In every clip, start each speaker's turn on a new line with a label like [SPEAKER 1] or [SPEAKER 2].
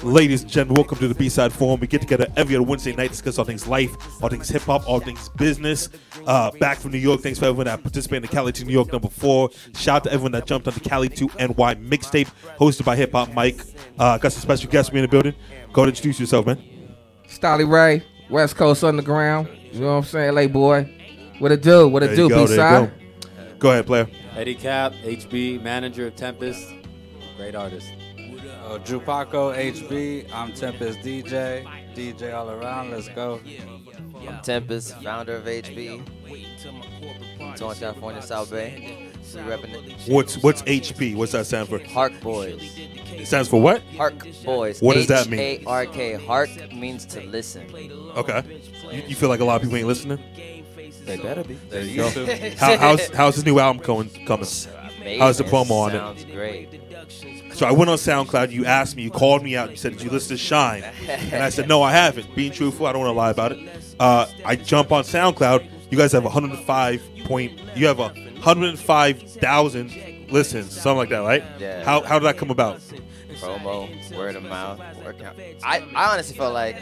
[SPEAKER 1] Ladies and gentlemen, welcome to the B-Side Forum. We get together every other Wednesday night, discuss all things life, all things hip-hop, all things business. Back from New York. Thanks for everyone that participated in the Cali to New York #4. Shout out to everyone that jumped on the Cali to NY mixtape, hosted by Hip Hop Mike. Got some special guests in the building. Go ahead and introduce yourself, man.
[SPEAKER 2] Stylie Ray, West Coast Underground. You know what I'm saying? LA boy. What it do? What it do, B-Side?
[SPEAKER 1] Go ahead, player.
[SPEAKER 3] Eddie Cap, HB, manager of Tempest. Great artist.
[SPEAKER 4] Drew Paco, HB. I'm Tempest DJ all around. Let's go.
[SPEAKER 5] I'm Tempest, founder of HB. Torrance, California, South Bay. We repping it.
[SPEAKER 1] What's HB? What's that stand for?
[SPEAKER 5] Hark Boys.
[SPEAKER 1] It stands for what?
[SPEAKER 5] Hark Boys.
[SPEAKER 1] What does that mean?
[SPEAKER 5] H-A-R-K. Hark means to listen.
[SPEAKER 1] Okay. You feel like a lot of people ain't listening?
[SPEAKER 5] They better be.
[SPEAKER 4] There you go.
[SPEAKER 1] How's this new album coming?
[SPEAKER 5] Amazing.
[SPEAKER 1] How's the promo on it?
[SPEAKER 5] Sounds great.
[SPEAKER 1] So I went on SoundCloud. You asked me. You called me out. You said, "Did you listen to Shine?" And I said, "No, I haven't." Being truthful, I don't want to lie about it. I jump on SoundCloud. You guys have 105,000 listens, something like that, right?
[SPEAKER 5] Yeah.
[SPEAKER 1] How did that come about?
[SPEAKER 5] Promo, word of mouth, workout. I honestly felt like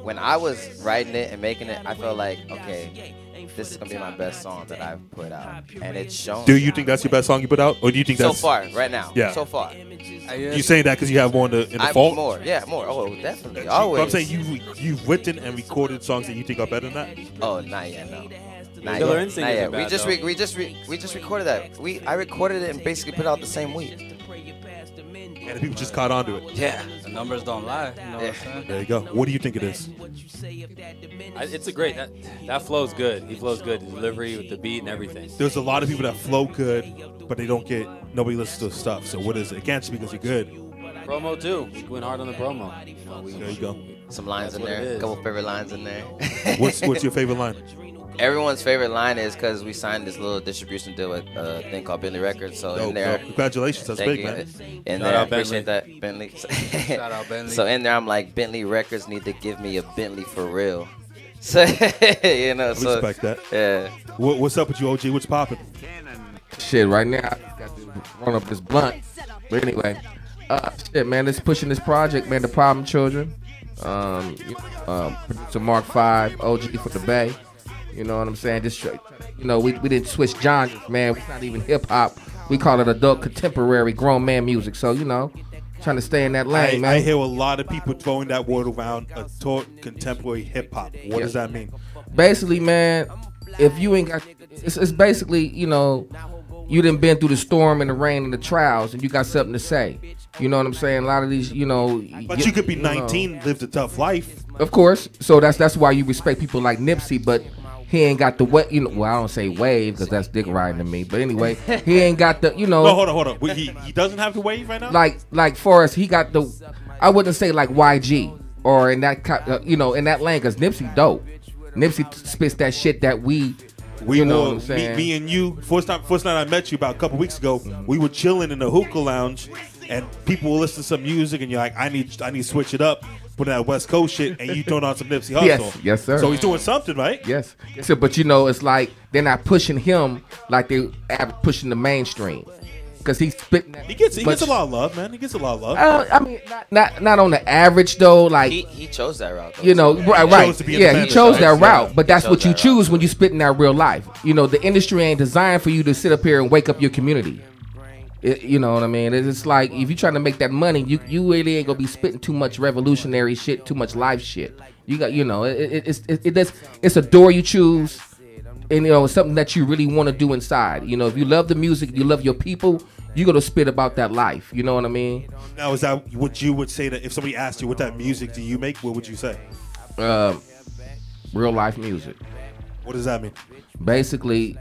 [SPEAKER 5] when I was writing it and making it, I felt like, okay, this is gonna be my best song that I've put out, and it's shown.
[SPEAKER 1] Do you think that's your best song you put out, or do you think that's
[SPEAKER 5] so far right now?
[SPEAKER 1] Yeah.
[SPEAKER 5] So far.
[SPEAKER 1] You saying that because you have more in the vault?
[SPEAKER 5] More, yeah, more. Oh, definitely.
[SPEAKER 1] But
[SPEAKER 5] Always.
[SPEAKER 1] I'm saying you've written and recorded songs that you think are better than that.
[SPEAKER 5] Oh, not yet, no. Not
[SPEAKER 3] Killer
[SPEAKER 5] yet.
[SPEAKER 3] Instinct
[SPEAKER 5] Not
[SPEAKER 3] isn't
[SPEAKER 5] yet.
[SPEAKER 3] bad,
[SPEAKER 5] We just recorded that. I recorded it and basically put it out the same week.
[SPEAKER 1] And the people just caught on to it.
[SPEAKER 5] Yeah.
[SPEAKER 4] The numbers don't lie. You know what I'm saying?
[SPEAKER 1] There you go. What do you think it is?
[SPEAKER 3] It's a great. That flow's good. He flows good. The delivery with the beat and everything.
[SPEAKER 1] There's a lot of people that flow good, but nobody listens to the stuff. So what is it? It can't just be because you're good.
[SPEAKER 3] Promo too. We went hard on the promo.
[SPEAKER 1] There you go.
[SPEAKER 5] Some lines in there. A couple favorite lines in there.
[SPEAKER 1] What's your favorite line?
[SPEAKER 5] Everyone's favorite line is because we signed this little distribution deal with a thing called Bentley Records. So in there,
[SPEAKER 1] congratulations, that's
[SPEAKER 5] thank
[SPEAKER 1] big,
[SPEAKER 5] you.
[SPEAKER 1] man.
[SPEAKER 5] In
[SPEAKER 3] Shout
[SPEAKER 5] there, I
[SPEAKER 3] out
[SPEAKER 5] appreciate that, Bentley.
[SPEAKER 4] Shout out Bentley.
[SPEAKER 5] So in there, I'm like, Bentley Records need to give me a Bentley for real. So you know,
[SPEAKER 1] I respect that.
[SPEAKER 5] Yeah.
[SPEAKER 1] What's up with you, OG? What's popping?
[SPEAKER 2] Shit, right now, I got to run up this blunt. But anyway, shit, man, it's pushing this project, man, The Problem Children. Producer Mark 5, OG for the Bay. You know what I'm saying? Just, we didn't switch genres, man. It's not even hip hop. We call it adult contemporary grown man music. So, trying to stay in that lane, man.
[SPEAKER 1] I hear a lot of people throwing that word around, adult contemporary hip hop. What does that mean?
[SPEAKER 2] Basically, man, if you ain't got, it's basically, you done been through the storm and the rain and the trials, and you got something to say. You know what I'm saying? A lot of these,
[SPEAKER 1] But you could be 19, lived a tough life.
[SPEAKER 2] Of course. So that's why you respect people like Nipsey, but he ain't got the well, I don't say wave because that's dick riding to me. But anyway, he ain't got the,
[SPEAKER 1] No, hold on. He doesn't have the wave right now?
[SPEAKER 2] Like for us, he got the, I wouldn't say like YG or in that, in that lane, because Nipsey dope. Nipsey spits that shit that we know what I'm saying?
[SPEAKER 1] Me and you, first night I met you about a couple weeks ago, we were chilling in the hookah lounge, and people will listen to some music, and you're like, I need to switch it up, put that West Coast shit, and you throwing on some Nipsey Hussle.
[SPEAKER 2] Yes, sir.
[SPEAKER 1] So he's doing something, right?
[SPEAKER 2] Yes. So, but it's like they're not pushing him like they pushing the mainstream, because he's spitting.
[SPEAKER 1] He gets a lot of love, man. He gets a lot of love.
[SPEAKER 2] I mean, not on the average though. Like
[SPEAKER 5] he chose that route. Though,
[SPEAKER 2] right? He chose that route. But that's what you choose
[SPEAKER 5] route.
[SPEAKER 2] when you spit in that real life. The industry ain't designed for you to sit up here and wake up your community. You know what I mean? It's like if you're trying to make that money, you really ain't gonna be spitting too much revolutionary shit, too much life shit. You got, it's a door you choose, and it's something that you really want to do inside. If you love the music, you love your people, you gonna spit about that life. You know what I mean?
[SPEAKER 1] Now, is that what you would say that if somebody asked you what type of music do you make? What would you say?
[SPEAKER 2] Real life music.
[SPEAKER 1] What does that mean?
[SPEAKER 2] Basically,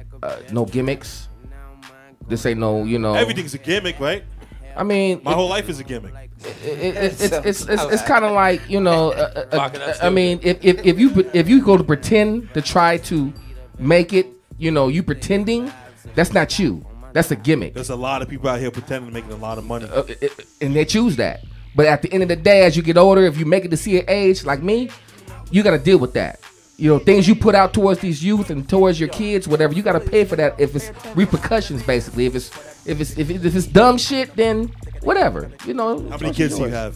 [SPEAKER 2] no gimmicks. This ain't no,
[SPEAKER 1] Everything's a gimmick, right?
[SPEAKER 2] I mean,
[SPEAKER 1] my whole life is a gimmick.
[SPEAKER 2] It's kind of like I mean, if you go to pretend to try to make it, you pretending, that's not you. That's a gimmick.
[SPEAKER 1] There's a lot of people out here pretending to making a lot of money,
[SPEAKER 2] and they choose that. But at the end of the day, as you get older, if you make it to see an age like me, you got to deal with that. Things you put out towards these youth and towards your kids, whatever, you got to pay for that. If it's repercussions, basically, if it's dumb shit, then whatever.
[SPEAKER 1] How many kids do you have?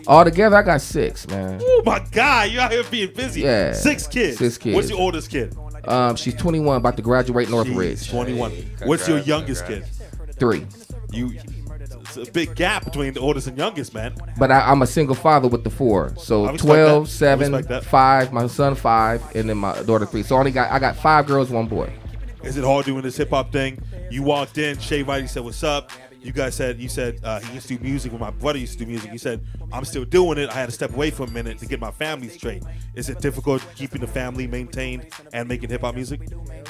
[SPEAKER 2] All together, I got 6, man.
[SPEAKER 1] Oh my God, you out here being busy.
[SPEAKER 2] Yeah.
[SPEAKER 1] 6 kids.
[SPEAKER 2] 6 kids.
[SPEAKER 1] What's your oldest kid?
[SPEAKER 2] She's 21, about to graduate Northridge.
[SPEAKER 1] 21. What's your youngest kid?
[SPEAKER 2] 3.
[SPEAKER 1] It's a big gap between the oldest and youngest, man.
[SPEAKER 2] But I'm a single father with the 4. So
[SPEAKER 1] I respect
[SPEAKER 2] 12,
[SPEAKER 1] that. I
[SPEAKER 2] 7,
[SPEAKER 1] respect that.
[SPEAKER 2] 5, my son 5, and then my daughter 3. So I got 5 girls, 1 boy.
[SPEAKER 1] Is it hard doing this hip hop thing? You walked in, Shaye Whitey said, "What's up?" You guys said he used to do music when my brother used to do music. He said, "I'm still doing it. I had to step away for a minute to get my family straight." Is it difficult keeping the family maintained and making hip hop music?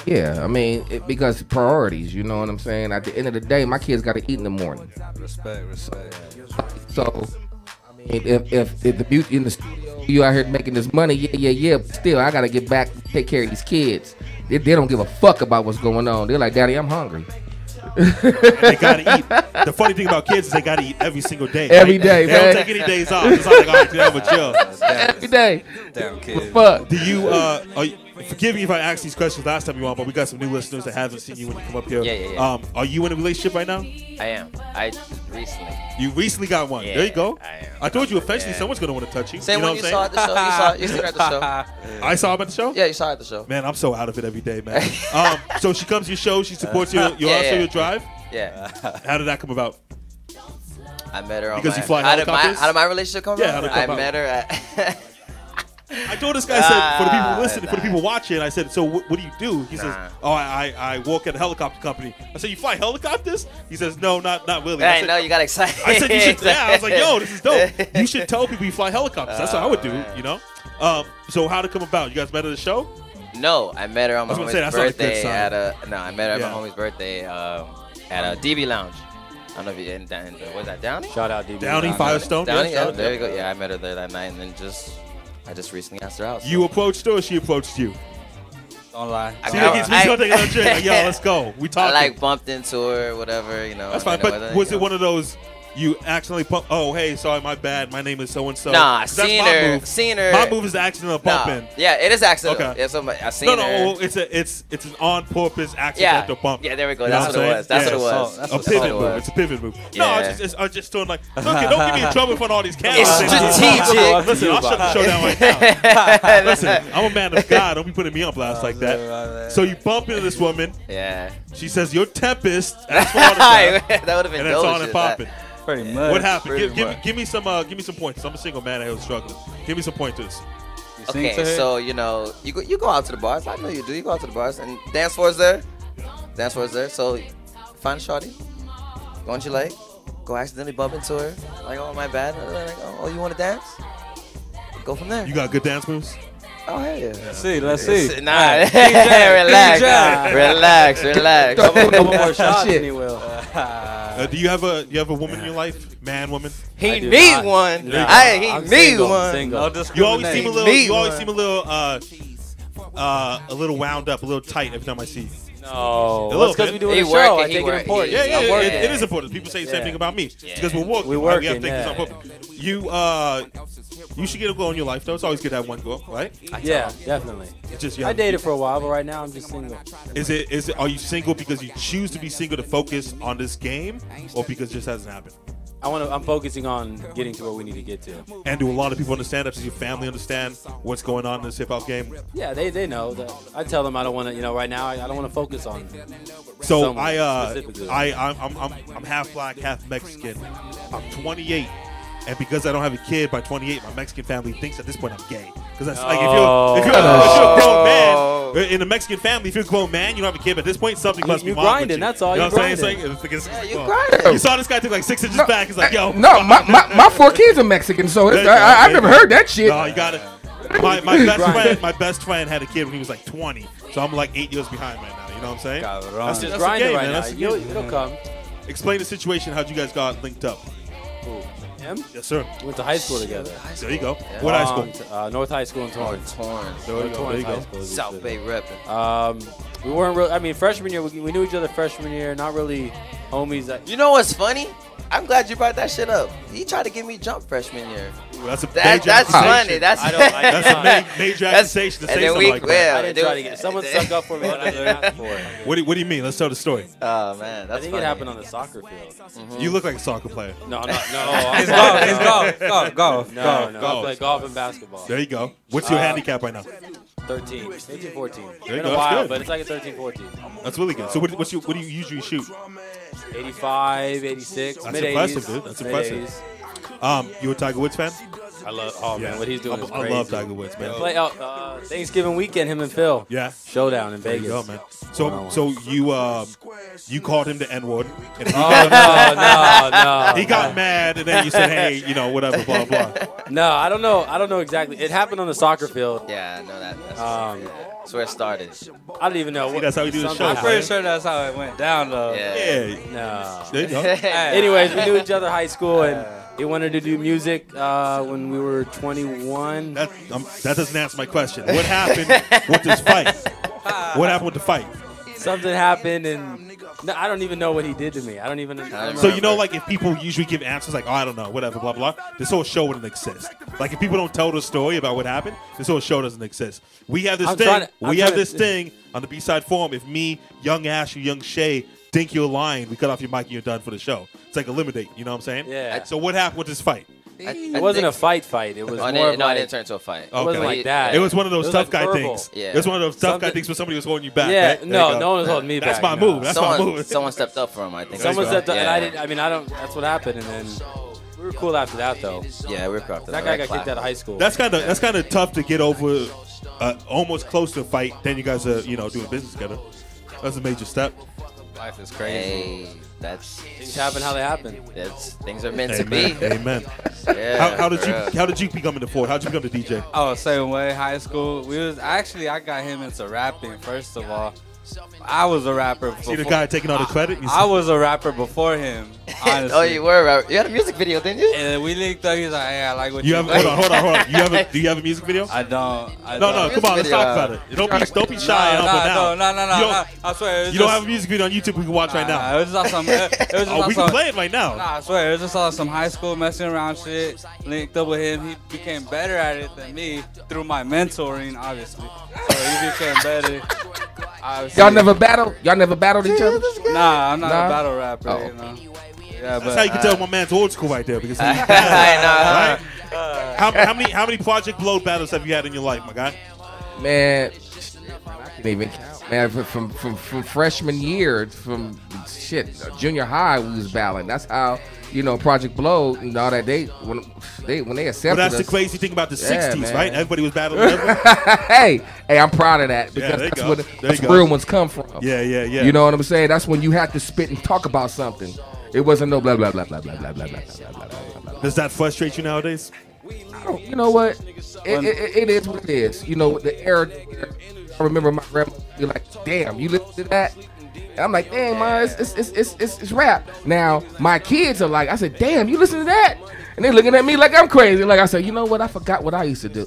[SPEAKER 2] Yeah, I mean, because priorities, you know what I'm saying? At the end of the day, my kids got to eat in the morning.
[SPEAKER 4] Respect.
[SPEAKER 2] So, I mean, if the beauty in the studio, you out here making this money, yeah, but still, I got to get back, take care of these kids. They don't give a fuck about what's going on. They're like, "Daddy, I'm hungry."
[SPEAKER 1] They gotta eat. The funny thing about kids is they gotta eat every single day.
[SPEAKER 2] Every
[SPEAKER 1] right?
[SPEAKER 2] day,
[SPEAKER 1] they
[SPEAKER 2] man.
[SPEAKER 1] don't take any days off. It's not like, all right, today I'm a chill.
[SPEAKER 2] Every day.
[SPEAKER 4] Damn kid.
[SPEAKER 2] Fuck.
[SPEAKER 1] Do you? Forgive me if I asked these questions last time you were on, but we got some new listeners that haven't seen you when you come up here.
[SPEAKER 5] Yeah.
[SPEAKER 1] Are you in a relationship right now?
[SPEAKER 5] I am. I recently.
[SPEAKER 1] You recently got one.
[SPEAKER 5] Yeah,
[SPEAKER 1] There you go.
[SPEAKER 5] I am.
[SPEAKER 1] I told you eventually
[SPEAKER 5] Yeah.
[SPEAKER 1] someone's gonna want to touch you.
[SPEAKER 5] Same
[SPEAKER 1] you know
[SPEAKER 5] when you
[SPEAKER 1] what
[SPEAKER 5] saw
[SPEAKER 1] I'm
[SPEAKER 5] at the show. You seen her at the show.
[SPEAKER 1] I saw him at the show.
[SPEAKER 5] Yeah, you saw her at the show.
[SPEAKER 1] Man, I'm so out of it every day, man. So she comes to your show. She supports your
[SPEAKER 5] Yeah.
[SPEAKER 1] drive.
[SPEAKER 5] Yeah.
[SPEAKER 1] How did that come about?
[SPEAKER 5] I met her on
[SPEAKER 1] Because
[SPEAKER 5] my,
[SPEAKER 1] you fly
[SPEAKER 5] how did
[SPEAKER 1] helicopters?
[SPEAKER 5] my relationship come
[SPEAKER 1] Yeah,
[SPEAKER 5] about?
[SPEAKER 1] how did it come
[SPEAKER 5] I
[SPEAKER 1] about?
[SPEAKER 5] met her at
[SPEAKER 1] I told this guy, I said, for the people listening, for the people watching, I said, so what do you do? He says,
[SPEAKER 5] Nah.
[SPEAKER 1] I work at a helicopter company. I said, you fly helicopters? He says, no, not really.
[SPEAKER 5] I
[SPEAKER 1] said,
[SPEAKER 5] know you got excited.
[SPEAKER 1] I said, you should, yeah. I was like, yo, this is dope. You should tell people you fly helicopters. That's what I would do, you know? So how'd it come about? You guys met at the show?
[SPEAKER 5] No, I met her on my
[SPEAKER 1] I was
[SPEAKER 5] homie's
[SPEAKER 1] gonna say, that's not a good
[SPEAKER 5] birthday
[SPEAKER 1] sign.
[SPEAKER 5] I met her at
[SPEAKER 1] Yeah.
[SPEAKER 5] my homie's birthday at a DB Lounge. I don't know if you in was that Downey?
[SPEAKER 3] Shout out DB.
[SPEAKER 1] Downey, Firestone?
[SPEAKER 5] Downey,
[SPEAKER 1] Yeah,
[SPEAKER 5] yeah, there you go. Yeah, I met her there that night, and then I just recently asked her out. So.
[SPEAKER 1] You approached her or she approached you?
[SPEAKER 4] Don't lie.
[SPEAKER 5] I
[SPEAKER 1] See,
[SPEAKER 5] got-
[SPEAKER 1] he's gonna take another drink. Like, yo, let's go. We
[SPEAKER 5] I
[SPEAKER 1] talking.
[SPEAKER 5] like bumped into her, whatever, you know.
[SPEAKER 1] That's fine.
[SPEAKER 5] you know,
[SPEAKER 1] But
[SPEAKER 5] whether,
[SPEAKER 1] was
[SPEAKER 5] you
[SPEAKER 1] it
[SPEAKER 5] know.
[SPEAKER 1] one of those you accidentally pump? Oh, hey, sorry, my bad. My name is so and so.
[SPEAKER 5] Nah, seen her.
[SPEAKER 1] My move is the accidental
[SPEAKER 5] Nah,
[SPEAKER 1] bumping.
[SPEAKER 5] yeah, it is accidental.
[SPEAKER 1] Okay.
[SPEAKER 5] Yeah, so I seen
[SPEAKER 1] No,
[SPEAKER 5] her.
[SPEAKER 1] it's an on purpose
[SPEAKER 5] Yeah,
[SPEAKER 1] accidental bump.
[SPEAKER 5] yeah, there we go.
[SPEAKER 1] You know
[SPEAKER 5] That's
[SPEAKER 1] what
[SPEAKER 5] what
[SPEAKER 1] I'm
[SPEAKER 5] it was. That's
[SPEAKER 1] saying?
[SPEAKER 5] what it
[SPEAKER 1] Yeah,
[SPEAKER 5] was.
[SPEAKER 4] that's
[SPEAKER 1] A
[SPEAKER 4] what
[SPEAKER 1] pivot
[SPEAKER 5] it
[SPEAKER 1] move.
[SPEAKER 5] was.
[SPEAKER 1] It's a pivot move.
[SPEAKER 5] Yeah.
[SPEAKER 1] No, I was just doing like, look, don't get me in trouble in front of all these cameras.
[SPEAKER 5] It's
[SPEAKER 1] Listen,
[SPEAKER 5] strategic.
[SPEAKER 1] Listen, I'll shut the show down right now. Listen, I'm a man of God. Don't be putting me on blast like that. So you bump into this woman.
[SPEAKER 5] Yeah.
[SPEAKER 1] She says, "You're Tempest." That's for all the time.
[SPEAKER 5] That would have been
[SPEAKER 1] And it's
[SPEAKER 5] dope
[SPEAKER 1] on
[SPEAKER 5] shit,
[SPEAKER 1] and popping.
[SPEAKER 4] Pretty much.
[SPEAKER 1] What happened?
[SPEAKER 4] Pretty
[SPEAKER 1] Give me some pointers. I'm a single man. I was struggling. Give me some pointers.
[SPEAKER 4] You sing to
[SPEAKER 5] Okay,
[SPEAKER 4] her?
[SPEAKER 5] so you know, you go out to the bars. I know you do. You go out to the bars and dance floor's there. Dance floor's there. So find a shawty. Go on your leg. Go accidentally bump into her. Like, oh my bad. Like, oh, you want to dance? Go from there.
[SPEAKER 1] You got good dance moves.
[SPEAKER 5] Oh hell yeah.
[SPEAKER 4] Let's see. Let's see.
[SPEAKER 5] Nah,
[SPEAKER 4] DJ,
[SPEAKER 5] relax,
[SPEAKER 4] DJ.
[SPEAKER 5] relax.
[SPEAKER 4] Couple more shots,
[SPEAKER 2] Shit.
[SPEAKER 4] and he will.
[SPEAKER 1] Do you have a woman in your life, man, woman?
[SPEAKER 5] He
[SPEAKER 4] I do
[SPEAKER 5] need
[SPEAKER 4] not.
[SPEAKER 5] one.
[SPEAKER 1] There you go.
[SPEAKER 5] He
[SPEAKER 4] I'm
[SPEAKER 5] need
[SPEAKER 4] single,
[SPEAKER 5] one.
[SPEAKER 4] single. No
[SPEAKER 1] You always seem a little.
[SPEAKER 5] Me
[SPEAKER 1] You always
[SPEAKER 5] one.
[SPEAKER 1] seem a little wound up, a little tight every time I see you.
[SPEAKER 3] No,
[SPEAKER 1] little
[SPEAKER 3] that's because
[SPEAKER 1] bit.
[SPEAKER 3] we doing
[SPEAKER 5] He
[SPEAKER 3] a show.
[SPEAKER 5] working,
[SPEAKER 3] I
[SPEAKER 5] he
[SPEAKER 3] take it
[SPEAKER 5] working.
[SPEAKER 3] important.
[SPEAKER 1] Yeah,
[SPEAKER 5] I'm working.
[SPEAKER 1] it is important. People say the same
[SPEAKER 3] Yeah.
[SPEAKER 1] thing about me. It's
[SPEAKER 5] Yeah.
[SPEAKER 1] because we're working.
[SPEAKER 3] We
[SPEAKER 1] right? We
[SPEAKER 3] working,
[SPEAKER 1] have things
[SPEAKER 3] yeah.
[SPEAKER 1] on purpose. You should get a girl in your life though. It's always good to have one girl, right?
[SPEAKER 3] Yeah, definitely.
[SPEAKER 1] It's just you
[SPEAKER 3] I
[SPEAKER 1] have-
[SPEAKER 3] dated for a while, but right now I'm just single.
[SPEAKER 1] Is it? Are you single because you choose to be single to focus on this game, or because it just hasn't happened?
[SPEAKER 3] I'm focusing on getting to where we need to get to.
[SPEAKER 1] And do a lot of people understand that? Does your family understand what's going on in this hip hop game?
[SPEAKER 3] Yeah, they know that. I tell them I don't want to. Right now I don't want to focus on.
[SPEAKER 1] So
[SPEAKER 3] someone specifically.
[SPEAKER 1] I'm half black, half Mexican. I'm 28, and because I don't have a kid by 28, my Mexican family thinks at this point I'm gay. Because that's like if you're a grown man in a Mexican family, if you're a grown man, you don't have a kid. But at this point, something must be
[SPEAKER 3] You
[SPEAKER 1] wrong with
[SPEAKER 3] grinding,
[SPEAKER 1] you.
[SPEAKER 3] that's all,
[SPEAKER 1] You know
[SPEAKER 3] you
[SPEAKER 1] what I'm saying?
[SPEAKER 3] grinding.
[SPEAKER 1] It's like, it's-
[SPEAKER 5] Yeah, you
[SPEAKER 1] well,
[SPEAKER 5] grinding.
[SPEAKER 1] You saw this guy took like 6 inches back. He's like, yo,
[SPEAKER 2] No, my 4 kids are Mexican, so it's, I've never heard that shit.
[SPEAKER 1] No, you got it. My best friend had a kid when he was like 20, so I'm like 8 years behind right now. You know what I'm saying?
[SPEAKER 4] Cabrón.
[SPEAKER 1] That's
[SPEAKER 3] Just
[SPEAKER 1] the
[SPEAKER 3] grinding
[SPEAKER 1] game,
[SPEAKER 3] right
[SPEAKER 1] man.
[SPEAKER 3] now.
[SPEAKER 1] That's the game.
[SPEAKER 3] It'll come.
[SPEAKER 1] Explain the situation. How'd you guys got linked up?
[SPEAKER 3] Cool. Him?
[SPEAKER 1] Yes, sir.
[SPEAKER 3] We went to high school together.
[SPEAKER 1] There you go. What high school?
[SPEAKER 3] North High School in Torrance.
[SPEAKER 5] Torrance.
[SPEAKER 1] There you go. There you
[SPEAKER 3] High
[SPEAKER 1] go.
[SPEAKER 3] School.
[SPEAKER 5] South Bay repping.
[SPEAKER 3] We weren't real. I mean, freshman year we knew each other. Freshman year, not really homies.
[SPEAKER 5] You know what's funny? I'm glad you brought that shit up. He tried to get me jump freshman year.
[SPEAKER 1] That's a
[SPEAKER 5] That's
[SPEAKER 1] major
[SPEAKER 5] funny.
[SPEAKER 1] accusation.
[SPEAKER 5] That's
[SPEAKER 1] That's a major accusation to say something like that.
[SPEAKER 3] I didn't try to get someone stuck up for me. What I learned for.
[SPEAKER 1] What do you mean? Let's tell the story.
[SPEAKER 5] Oh man, that's
[SPEAKER 3] I think
[SPEAKER 5] funny.
[SPEAKER 3] it happened on the soccer field.
[SPEAKER 1] You look like a soccer player.
[SPEAKER 3] No.
[SPEAKER 4] He's golf.
[SPEAKER 3] No.
[SPEAKER 1] Golf.
[SPEAKER 3] I play golf and basketball.
[SPEAKER 1] There you go. What's your handicap right now?
[SPEAKER 3] 13, 14.
[SPEAKER 1] There you
[SPEAKER 3] Been
[SPEAKER 1] go,
[SPEAKER 3] a
[SPEAKER 1] that's
[SPEAKER 3] while,
[SPEAKER 1] good.
[SPEAKER 3] but it's like a 13, 14.
[SPEAKER 1] That's really good. So what do you usually shoot?
[SPEAKER 3] 85, 86,
[SPEAKER 1] That's
[SPEAKER 3] mid-80s.
[SPEAKER 1] impressive, dude. That's impressive. You a Tiger Woods fan?
[SPEAKER 3] I love. Oh man, what he's doing is
[SPEAKER 1] I
[SPEAKER 3] crazy.
[SPEAKER 1] love Tiger Woods, man.
[SPEAKER 3] Play Thanksgiving weekend, him and Phil.
[SPEAKER 1] Yeah.
[SPEAKER 3] Showdown in
[SPEAKER 1] There
[SPEAKER 3] Vegas.
[SPEAKER 1] you go, man. So you called him the N-word. And he
[SPEAKER 3] No.
[SPEAKER 1] he got mad, and then you said, hey, whatever, blah, blah.
[SPEAKER 3] No, I don't know. I don't know exactly. It happened on the soccer field.
[SPEAKER 5] Yeah, I know that. That's where it started.
[SPEAKER 3] I don't even know.
[SPEAKER 1] That's how we do the show.
[SPEAKER 4] I'm pretty sure that's how it went down, though.
[SPEAKER 5] Yeah.
[SPEAKER 1] Yeah.
[SPEAKER 3] No.
[SPEAKER 1] There you go.
[SPEAKER 3] Anyways, we knew each other in high school, and he wanted to do music when we were 21.
[SPEAKER 1] That doesn't answer my question. What happened with this fight? What happened with the fight?
[SPEAKER 3] Something happened, and no, I don't even know what he did to me. I don't even.
[SPEAKER 1] So like if people usually give answers like, oh, I don't know, whatever, blah, blah, this whole show wouldn't exist. Like if people don't tell the story about what happened, this whole show doesn't exist. We have this thing on the B-Side Forum. If me, Young Ash, or Young Shaye think you're lying, we cut off your mic and you're done for the show. It's like eliminate, you know what I'm saying?
[SPEAKER 3] Yeah.
[SPEAKER 1] So what happened with this fight?
[SPEAKER 3] It wasn't a fight. It was more of
[SPEAKER 5] it
[SPEAKER 3] like.
[SPEAKER 5] didn't turn into a fight.
[SPEAKER 1] Okay.
[SPEAKER 3] It wasn't like that.
[SPEAKER 1] It was one of those
[SPEAKER 3] It was
[SPEAKER 1] tough
[SPEAKER 3] like
[SPEAKER 1] guy
[SPEAKER 3] verbal.
[SPEAKER 1] things.
[SPEAKER 5] Yeah.
[SPEAKER 1] It was one of those tough guy things where somebody was holding you back.
[SPEAKER 3] Yeah,
[SPEAKER 1] right? There you go.
[SPEAKER 3] no one was holding me
[SPEAKER 1] That's
[SPEAKER 3] back.
[SPEAKER 1] my move. That's my
[SPEAKER 5] Someone,
[SPEAKER 1] move.
[SPEAKER 5] someone stepped up for him, I think.
[SPEAKER 3] Someone stepped up,
[SPEAKER 5] Yeah.
[SPEAKER 3] and I didn't. I mean, I don't. That's what happened, and then we were cool after that, though.
[SPEAKER 5] Yeah, we were cool after
[SPEAKER 3] That guy got kicked out of high school.
[SPEAKER 1] That's kind of tough to get over. Almost close to a fight. Then you guys are doing business together. That's a major step.
[SPEAKER 4] Life is crazy.
[SPEAKER 5] Hey,
[SPEAKER 3] Things happen how they happen.
[SPEAKER 5] Things are meant to be.
[SPEAKER 1] Amen.
[SPEAKER 5] Yeah,
[SPEAKER 1] How
[SPEAKER 5] for real.
[SPEAKER 1] did you become in the Ford? How did you become the DJ?
[SPEAKER 4] Oh, same way. High school. I got him into rapping first of all. I was a rapper before.
[SPEAKER 1] See the guy taking all the credit?
[SPEAKER 4] I was a rapper before him. Honestly.
[SPEAKER 5] Oh, you were a rapper. You had a music video, didn't you?
[SPEAKER 4] And we linked up. He's like, "Hey, I like what
[SPEAKER 1] You
[SPEAKER 4] you
[SPEAKER 1] have
[SPEAKER 4] do."
[SPEAKER 1] hold on. Do you have a music video?
[SPEAKER 4] I don't.
[SPEAKER 1] No, come on, let's talk about it. Don't be shy and humble now.
[SPEAKER 4] No. I swear.
[SPEAKER 1] You don't have a music video on YouTube we can watch right now.
[SPEAKER 4] It was just on some. It was just
[SPEAKER 1] Oh,
[SPEAKER 4] on
[SPEAKER 1] we
[SPEAKER 4] some,
[SPEAKER 1] can play it right now.
[SPEAKER 4] Nah, I swear, it was just on some high school messing around shit. Linked up with him. He became better at it than me through my mentoring, obviously. So he became better. Obviously.
[SPEAKER 2] Y'all never battled? Y'all never battled each other?
[SPEAKER 4] Nah, I'm not
[SPEAKER 2] Nah?
[SPEAKER 4] a battle rapper.
[SPEAKER 2] Oh.
[SPEAKER 4] You know. Yeah,
[SPEAKER 1] That's how you can tell my man's old school right there because he's
[SPEAKER 5] I
[SPEAKER 1] right? How many Project Blow battles have you had in your life, my guy?
[SPEAKER 2] Man, I can't even count. Man, from freshman year, from junior high, we was battling. That's how Project Blow and all that. When they accepted
[SPEAKER 1] Well, that's
[SPEAKER 2] us.
[SPEAKER 1] the crazy thing about the
[SPEAKER 2] Yeah,
[SPEAKER 1] 60s,
[SPEAKER 2] man.
[SPEAKER 1] right? Everybody was battling. everybody.
[SPEAKER 2] hey, I'm proud of that because
[SPEAKER 1] there you
[SPEAKER 2] that's
[SPEAKER 1] go.
[SPEAKER 2] where
[SPEAKER 1] There
[SPEAKER 2] that's
[SPEAKER 1] you
[SPEAKER 2] where
[SPEAKER 1] go.
[SPEAKER 2] real ones come from.
[SPEAKER 1] Yeah.
[SPEAKER 2] You know what I'm saying? That's when you had to spit and talk about something. It wasn't no blah blah blah blah blah blah blah blah blah blah blah.
[SPEAKER 1] Does that frustrate you nowadays?
[SPEAKER 2] You know what? It is what it is. The era. I remember my grandma be like, "Damn, you listen to that?" And I'm like, "Damn, ma, it's rap." Now my kids are like, I said, "Damn, you listen to that?" And they're looking at me like I'm crazy. Like I said, you know what? I forgot what I used to do.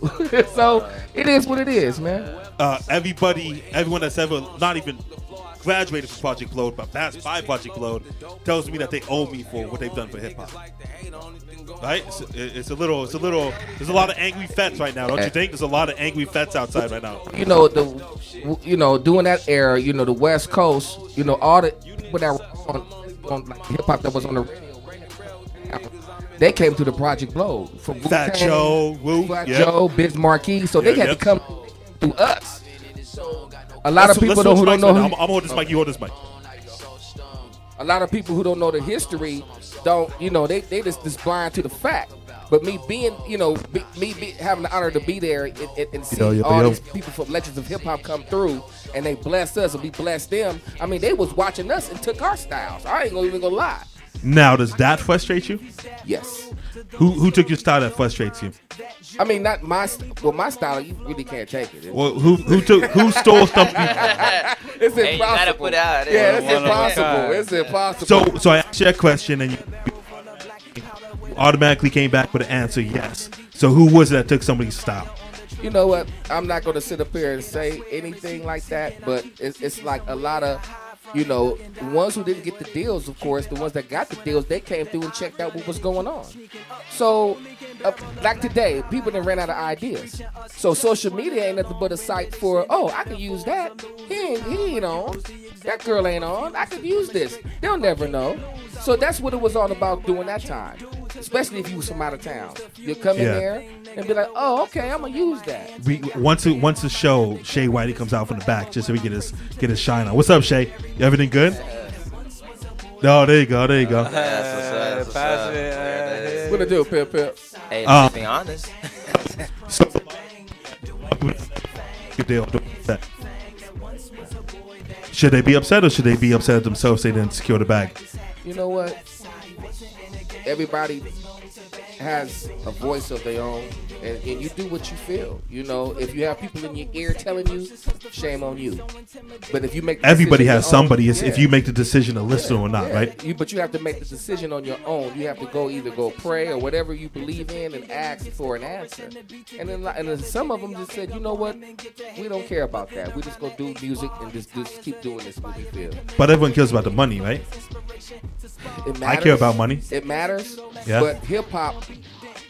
[SPEAKER 2] So it is what it is, man.
[SPEAKER 1] Everyone that's ever not even graduated from Project Blow, but passed by Project Blow, tells me that they owe me for what they've done for hip hop. Right? It's a little. There's a lot of angry fets right now, don't you think? There's a lot of angry fets outside right now.
[SPEAKER 2] During that era, the West Coast, all the people that were on like hip hop that was on the radio, they came to the Project Blow from
[SPEAKER 1] Fat Joe, Wu,
[SPEAKER 2] Fat
[SPEAKER 1] yep.
[SPEAKER 2] Joe, Biz Marquee, so they had
[SPEAKER 1] yep.
[SPEAKER 2] to come through us. A lot of people who don't know.
[SPEAKER 1] I'm holding this mic. You hold this mic.
[SPEAKER 2] A lot of people who don't know the history don't, they just blind to the fact. But me being, having the honor to be there and see all these people from Legends of Hip Hop come through and they blessed us and we blessed them. I mean, they was watching us and took our styles. I ain't even gonna lie.
[SPEAKER 1] Now, does that frustrate you?
[SPEAKER 2] Yes.
[SPEAKER 1] Who took your style that frustrates you?
[SPEAKER 2] I mean, not my my style. You really can't take it.
[SPEAKER 1] Well, who stole stuff?
[SPEAKER 2] It's impossible.
[SPEAKER 5] Hey, you gotta put it out.
[SPEAKER 2] Yeah, it's impossible. It's impossible.
[SPEAKER 1] So I asked you a question and you automatically came back with an answer yes. So who was it that took somebody's style?
[SPEAKER 2] You know what? I'm not going to sit up here and say anything like that, but it's like a lot of You know, the ones who didn't get the deals, of course, the ones that got the deals, they came through and checked out what was going on. So, like today, people done ran out of ideas. So social media ain't nothing but a site for, oh, I can use that. He ain't on. That girl ain't on. I could use this. They'll never know. So that's what it was all about during that time. Especially if you was from out of town. You come in there and be like, oh, okay, I'm gonna use that.
[SPEAKER 1] Once the show, Shaye Whitey comes out from the back just so we get his shine on. What's up, Shaye? Everything good? Oh, there you go.
[SPEAKER 5] That's what's up.
[SPEAKER 2] What it do, Pip?
[SPEAKER 5] Hey, to be honest.
[SPEAKER 1] Should they be upset or should they be upset at themselves they didn't secure the bag?
[SPEAKER 2] You know what? Everybody has a voice of their own, and you do what you feel. You know, if you have people in your ear telling you, shame on you. But if you make
[SPEAKER 1] everybody has somebody. If you make the decision to listen or not, right?
[SPEAKER 2] But you have to make the decision on your own. You have to either go pray or whatever you believe in and ask for an answer. And then some of them just said, you know what? We don't care about that. We just go do music and just keep doing this what we feel.
[SPEAKER 1] But everyone cares about the money, right?
[SPEAKER 2] It matters.
[SPEAKER 1] I care about money.
[SPEAKER 2] It matters.
[SPEAKER 1] Yeah.
[SPEAKER 2] But hip hop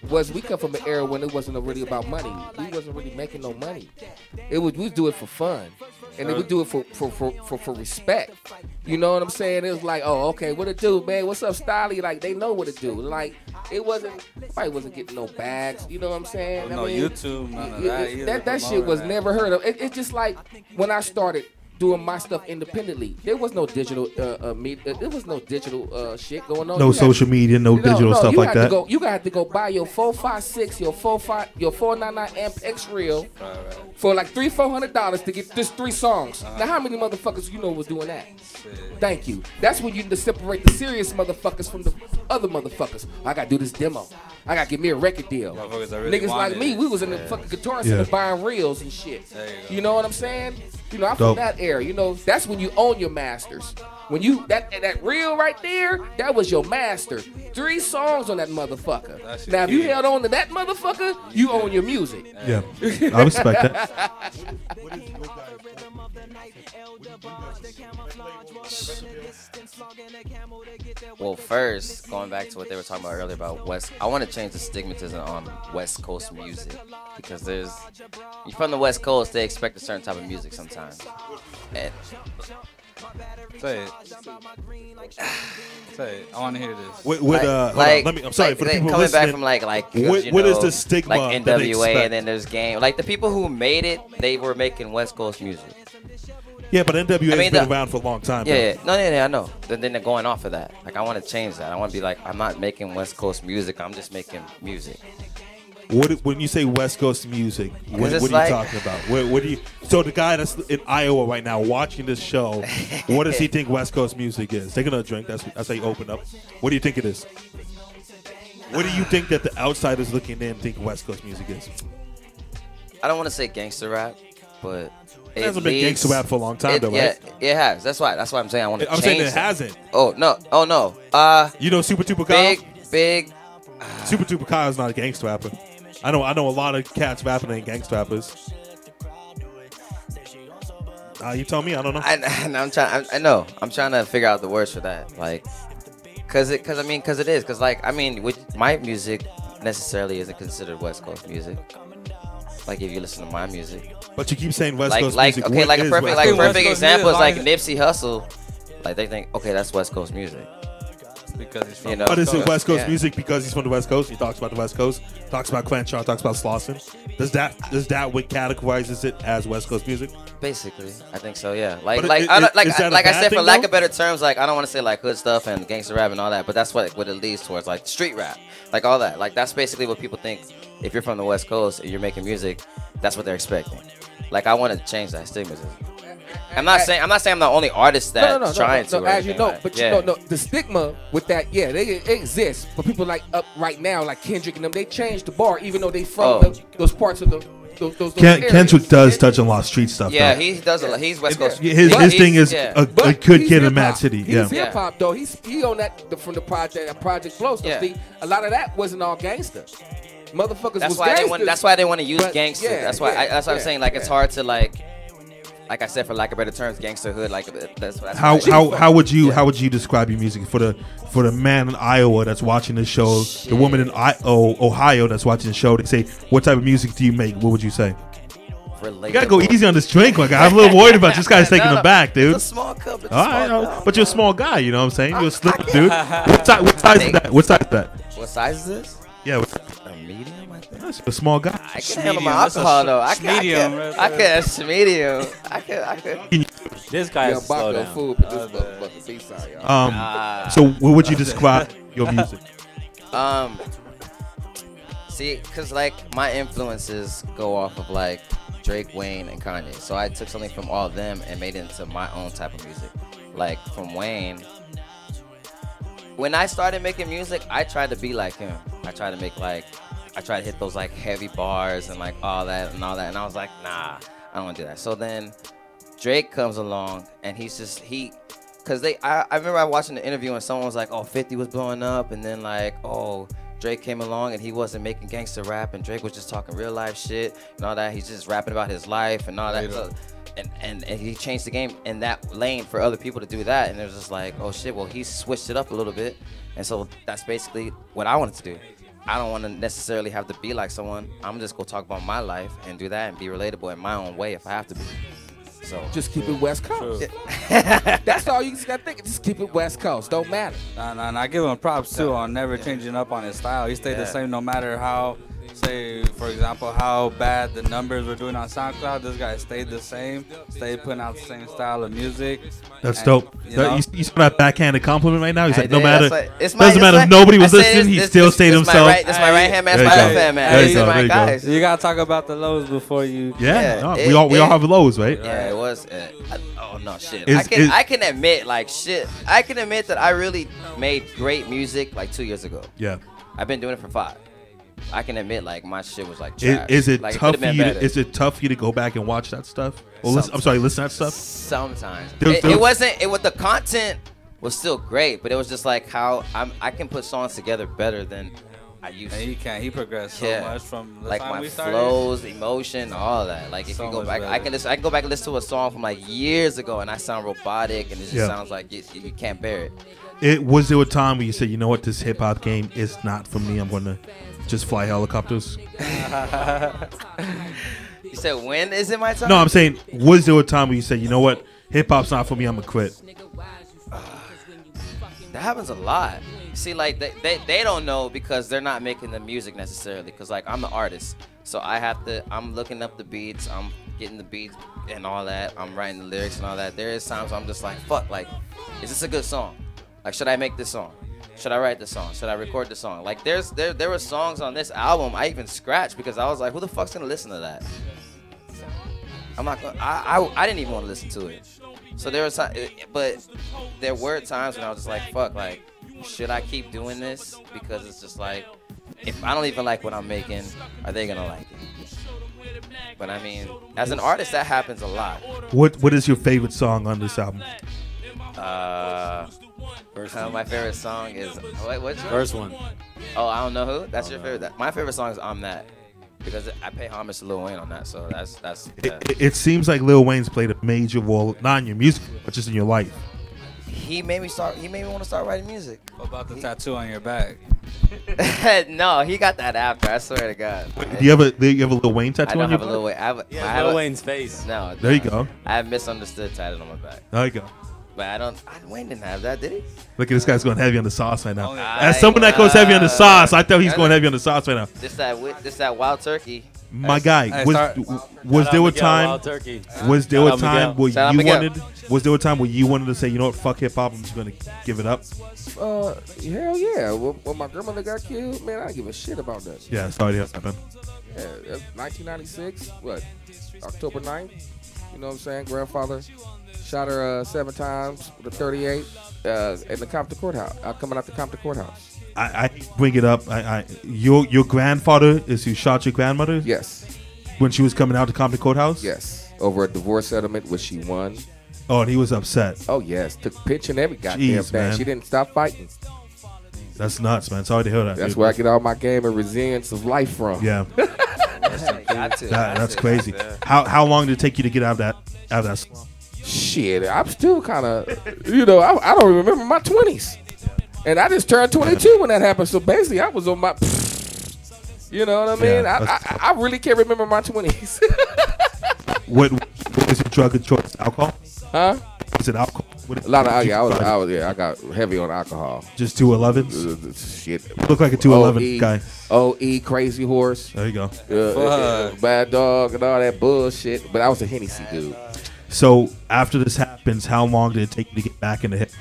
[SPEAKER 2] we come from an era when it wasn't really about money. We wasn't really making no money. We do it for fun, and then we do it for respect. You know what I'm saying? It was like, oh, okay, what it do, man? What's up, Stylie? Like they know what it do. Like nobody wasn't getting no bags. You know what I'm saying?
[SPEAKER 4] No YouTube, none of that either.
[SPEAKER 2] That shit was never heard of. It's just like when I started doing my stuff independently. There was no digital media. There was no digital shit going on.
[SPEAKER 1] No social media, no digital stuff like that.
[SPEAKER 2] You got to go buy your 456, your 499 amp X reel for like $300-$400 to get this 3 songs. Now how many motherfuckers you know was doing that? Thank you. That's when you separate the serious motherfuckers from the other motherfuckers. I gotta do this demo. I gotta get me a record deal.
[SPEAKER 4] Really
[SPEAKER 2] Niggas like me, we was in the fucking guitar center buying reels and shit. You know what I'm saying? You know, I'm from that era. You know, that's when you own your masters. When you that reel right there, that was your master. 3 songs on that motherfucker. Now, if you held on to that motherfucker, you own your music.
[SPEAKER 1] Yeah, I respect that.
[SPEAKER 5] Well, first, going back to what they were talking about earlier about I want to change the stigmatism on West Coast music because you're from the West Coast, they expect a certain type of music sometimes. And
[SPEAKER 4] Say it. I want to hear this.
[SPEAKER 1] I'm sorry for the people
[SPEAKER 5] coming
[SPEAKER 1] listening.
[SPEAKER 5] back from like
[SPEAKER 1] what is the stigma?
[SPEAKER 5] Like NWA, and then there's Game. Like the people who made it, they were making West Coast music.
[SPEAKER 1] Yeah, but NWA has been around for a long time.
[SPEAKER 5] Yeah. I know. Then they're going off of that. Like I want to change that. I want to be like, I'm not making West Coast music. I'm just making music.
[SPEAKER 1] When you say West Coast music, what are you talking about? So the guy that's in Iowa right now watching this show, what does he think West Coast music is? Taking a drink. That's how you open up. What do you think it is? What do you think that the outsiders looking in think West Coast music is?
[SPEAKER 5] I don't want to say gangster rap, but
[SPEAKER 1] it hasn't been gangster rap for a long time, though, right?
[SPEAKER 5] Yeah, it has. That's why I'm saying I want to change.
[SPEAKER 1] I'm saying it hasn't.
[SPEAKER 5] Oh no.
[SPEAKER 1] You know Super Tupac Kyle?
[SPEAKER 5] Big.
[SPEAKER 1] Super Tupac Kyle is not a gangster rapper. I know a lot of cats rapping ain't gangster rappers. You tell me, I don't know.
[SPEAKER 5] I know. I'm trying to figure out the words for that, like, cause it is, cause like my music necessarily isn't considered West Coast music. Like if you listen to my music,
[SPEAKER 1] but you keep saying West Coast music.
[SPEAKER 5] Okay, like a perfect example is like Nipsey Hussle. Like they think, okay, that's West Coast music.
[SPEAKER 4] Because he's from
[SPEAKER 1] But is it West Coast music because he's from the West Coast? He talks about the West Coast, talks about Crenshaw, talks about Slauson. Does that what categorizes it as West Coast music?
[SPEAKER 5] Basically, I think so. Yeah, like I said, for lack of better terms, like I don't want to say like hood stuff and gangster rap and all that, but that's what it leads towards, like street rap, like all that. Like that's basically what people think. If you're from the West Coast and you're making music, that's what they're expecting. Like I want to change that stigma. I'm not saying I'm the only artist that's trying to.
[SPEAKER 2] As you know,
[SPEAKER 5] like,
[SPEAKER 2] but you know, the stigma with that, it exists. But people like up right now, like Kendrick and them, they changed the bar, even though they from those parts of those
[SPEAKER 1] Kendrick does touch on a lot of street stuff.
[SPEAKER 5] Yeah,
[SPEAKER 1] though.
[SPEAKER 5] he does a lot. He's West Coast.
[SPEAKER 1] His thing is a good kid in Mad City.
[SPEAKER 2] He's hip hop though. He on that from the Project Flow. So see, a lot of that wasn't all gangster. Motherfuckers
[SPEAKER 5] that's
[SPEAKER 2] was
[SPEAKER 5] why
[SPEAKER 2] gangsters.
[SPEAKER 5] That's why they want to use gangster. That's why I'm saying like it's hard to like like I said, for lack of better terms, gangsterhood. Like that's
[SPEAKER 1] how would you describe your music for the man in Iowa that's watching the show, the woman in Ohio that's watching the show? They say, what type of music do you make? What would you say?
[SPEAKER 5] Relatable. You
[SPEAKER 1] gotta go easy on this drink. Like I'm a little worried about this guy's taking it back, dude.
[SPEAKER 5] It's a small cup. It's
[SPEAKER 1] all right, but you're a small guy. You know what I'm saying? You're a slipper, dude. What size is that? What size is that?
[SPEAKER 5] What size is this?
[SPEAKER 1] Yeah,
[SPEAKER 5] a medium. I think.
[SPEAKER 1] That's a small guy.
[SPEAKER 5] I can handle my alcohol though. I can. Medium. I can.
[SPEAKER 3] This guy is slow down.
[SPEAKER 2] Food, but this B-side, y'all.
[SPEAKER 1] So what would you describe your music?
[SPEAKER 5] See, cause like my influences go off of like Drake, Wayne, and Kanye. So I took something from all of them and made it into my own type of music. Like from Wayne, when I started making music, I tried to be like him. I tried to hit those like heavy bars and like all that. And I was like, nah, I don't want to do that. So then Drake comes along and cause I remember watching the interview and someone was like, oh, 50 was blowing up. And then like, oh, Drake came along and he wasn't making gangster rap and Drake was just talking real life shit and all that. He's just rapping about his life and all that. So, and he changed the game in that lane for other people to do that. And it was just like, oh shit, well, he switched it up a little bit. And so that's basically what I wanted to do. I don't want to necessarily have to be like someone. I'm just going to talk about my life and do that and be relatable in my own way if I have to be. So
[SPEAKER 2] just keep it West Coast. That's all you just got to think. Just keep it West Coast. Don't matter.
[SPEAKER 4] Nah. I give him props too on never changing up on his style. He stayed the same no matter how, say, for example, how bad the numbers were doing on SoundCloud. This guy stayed the same, stayed putting out the same style of music.
[SPEAKER 1] That's dope. You saw that backhanded compliment right now? He's like, no matter, doesn't
[SPEAKER 5] matter
[SPEAKER 1] if nobody was listening, he still stayed himself.
[SPEAKER 5] That's my right hand man, that's my left hand man. These are my guys.
[SPEAKER 4] You gotta talk about the lows before you.
[SPEAKER 1] We all have lows, right?
[SPEAKER 5] Yeah, it was. Oh no, shit. I can admit, like shit. I can admit that I really made great music like 2 years ago.
[SPEAKER 1] Yeah.
[SPEAKER 5] I've been doing it for 5. I can admit, like my shit was like trash.
[SPEAKER 1] Is it
[SPEAKER 5] like,
[SPEAKER 1] tough for you? Is it tough for you to go back and watch that stuff? Or listen to that stuff.
[SPEAKER 5] Sometimes it wasn't. The content was still great, but it was just like how I can put songs together better than I used to.
[SPEAKER 4] He progressed so much from the
[SPEAKER 5] like
[SPEAKER 4] time
[SPEAKER 5] my
[SPEAKER 4] we started.
[SPEAKER 5] Flows, emotion, all that. Like if you go back, I can go back and listen to a song from like years ago, and I sound robotic, and it just sounds like you can't bear it.
[SPEAKER 1] Was there a time where you said, you know what, this hip hop game is not for me? I'm gonna just fly helicopters.
[SPEAKER 5] You said, when is it my time?
[SPEAKER 1] No, I'm saying, was there a time where you said, you know what, hip hop's not for me, I'm gonna quit?
[SPEAKER 5] That happens a lot. See, like they don't know because they're not making the music necessarily. Because like I'm the artist, so I'm looking up the beats, I'm getting the beats and all that. I'm writing the lyrics and all that. There is times where I'm just like, fuck, like, is this a good song? Like, should I make this song? Should I write the song? Should I record the song? Like, there were songs on this album I even scratched because I was like, who the fuck's gonna listen to that? I'm not gonna. I didn't even want to listen to it. So there was, but there were times when I was just like, fuck, like, should I keep doing this? Because it's just like, if I don't even like what I'm making, are they gonna like it? But I mean, as an artist, that happens a lot.
[SPEAKER 1] What is your favorite song on this album?
[SPEAKER 5] My favorite song is what's your
[SPEAKER 3] First one.
[SPEAKER 5] Oh, I don't know who. That's your favorite. My favorite song is "I'm That" because I pay homage to Lil Wayne on that. So that's.
[SPEAKER 1] It seems like Lil Wayne's played a major role, not in your music, but just in your life.
[SPEAKER 5] He made me want to start writing music.
[SPEAKER 4] What about the tattoo on your back?
[SPEAKER 5] No, he got that after. I swear to God.
[SPEAKER 1] Do you have a Lil Wayne tattoo on your back?
[SPEAKER 5] I don't have a Lil Wayne. I have
[SPEAKER 3] Lil Wayne's face.
[SPEAKER 5] No.
[SPEAKER 1] There you go.
[SPEAKER 5] I have Misunderstood tatted on my back.
[SPEAKER 1] There you go.
[SPEAKER 5] But Wayne didn't have that, did he?
[SPEAKER 1] Look at this guy's going heavy on the sauce right now. As someone that goes heavy on the sauce, I thought he's going heavy on the sauce right now.
[SPEAKER 5] This that wild turkey.
[SPEAKER 1] My guy, was there a time where you wanted to say, you know what, fuck hip hop, I'm just gonna give it up?
[SPEAKER 2] Hell yeah. When my grandmother got killed, man, I didn't give a shit about that.
[SPEAKER 1] Yeah, sorry to hear that, man.
[SPEAKER 2] Yeah, 1996, October 9th? You know what I'm saying? Grandfather shot her 7 times with a 38 in the Compton courthouse. Coming out the Compton courthouse.
[SPEAKER 1] I bring it up. Your grandfather is who shot your grandmother?
[SPEAKER 2] Yes.
[SPEAKER 1] When she was coming out to Compton courthouse?
[SPEAKER 2] Yes. Over a divorce settlement, which she won.
[SPEAKER 1] Oh, and he was upset.
[SPEAKER 2] Oh yes, took pitch and every goddamn thing.
[SPEAKER 1] Man.
[SPEAKER 2] She didn't stop fighting.
[SPEAKER 1] That's nuts, man. Sorry to hear that.
[SPEAKER 2] That's where I get all my game and resilience of life from.
[SPEAKER 1] Yeah.
[SPEAKER 5] Got to.
[SPEAKER 1] That's crazy. How long did it take you to get out of that After that slump.
[SPEAKER 2] Shit, I'm still kind of, you know, I don't remember my 20s. And I just turned 22 when that happened. So basically, I was on my, you know what I mean? I really can't remember my 20s.
[SPEAKER 1] What was your drug of choice? Alcohol?
[SPEAKER 2] Huh?
[SPEAKER 1] Was it alcohol?
[SPEAKER 2] A lot of I got heavy on alcohol.
[SPEAKER 1] Just 211s?
[SPEAKER 2] Shit.
[SPEAKER 1] You look like a 211 guy.
[SPEAKER 2] OE, Crazy Horse.
[SPEAKER 1] There you go.
[SPEAKER 2] Bad Dog and all that bullshit. But I was a Hennessy dude.
[SPEAKER 1] So after this happens, how long did it take you to get back into hip?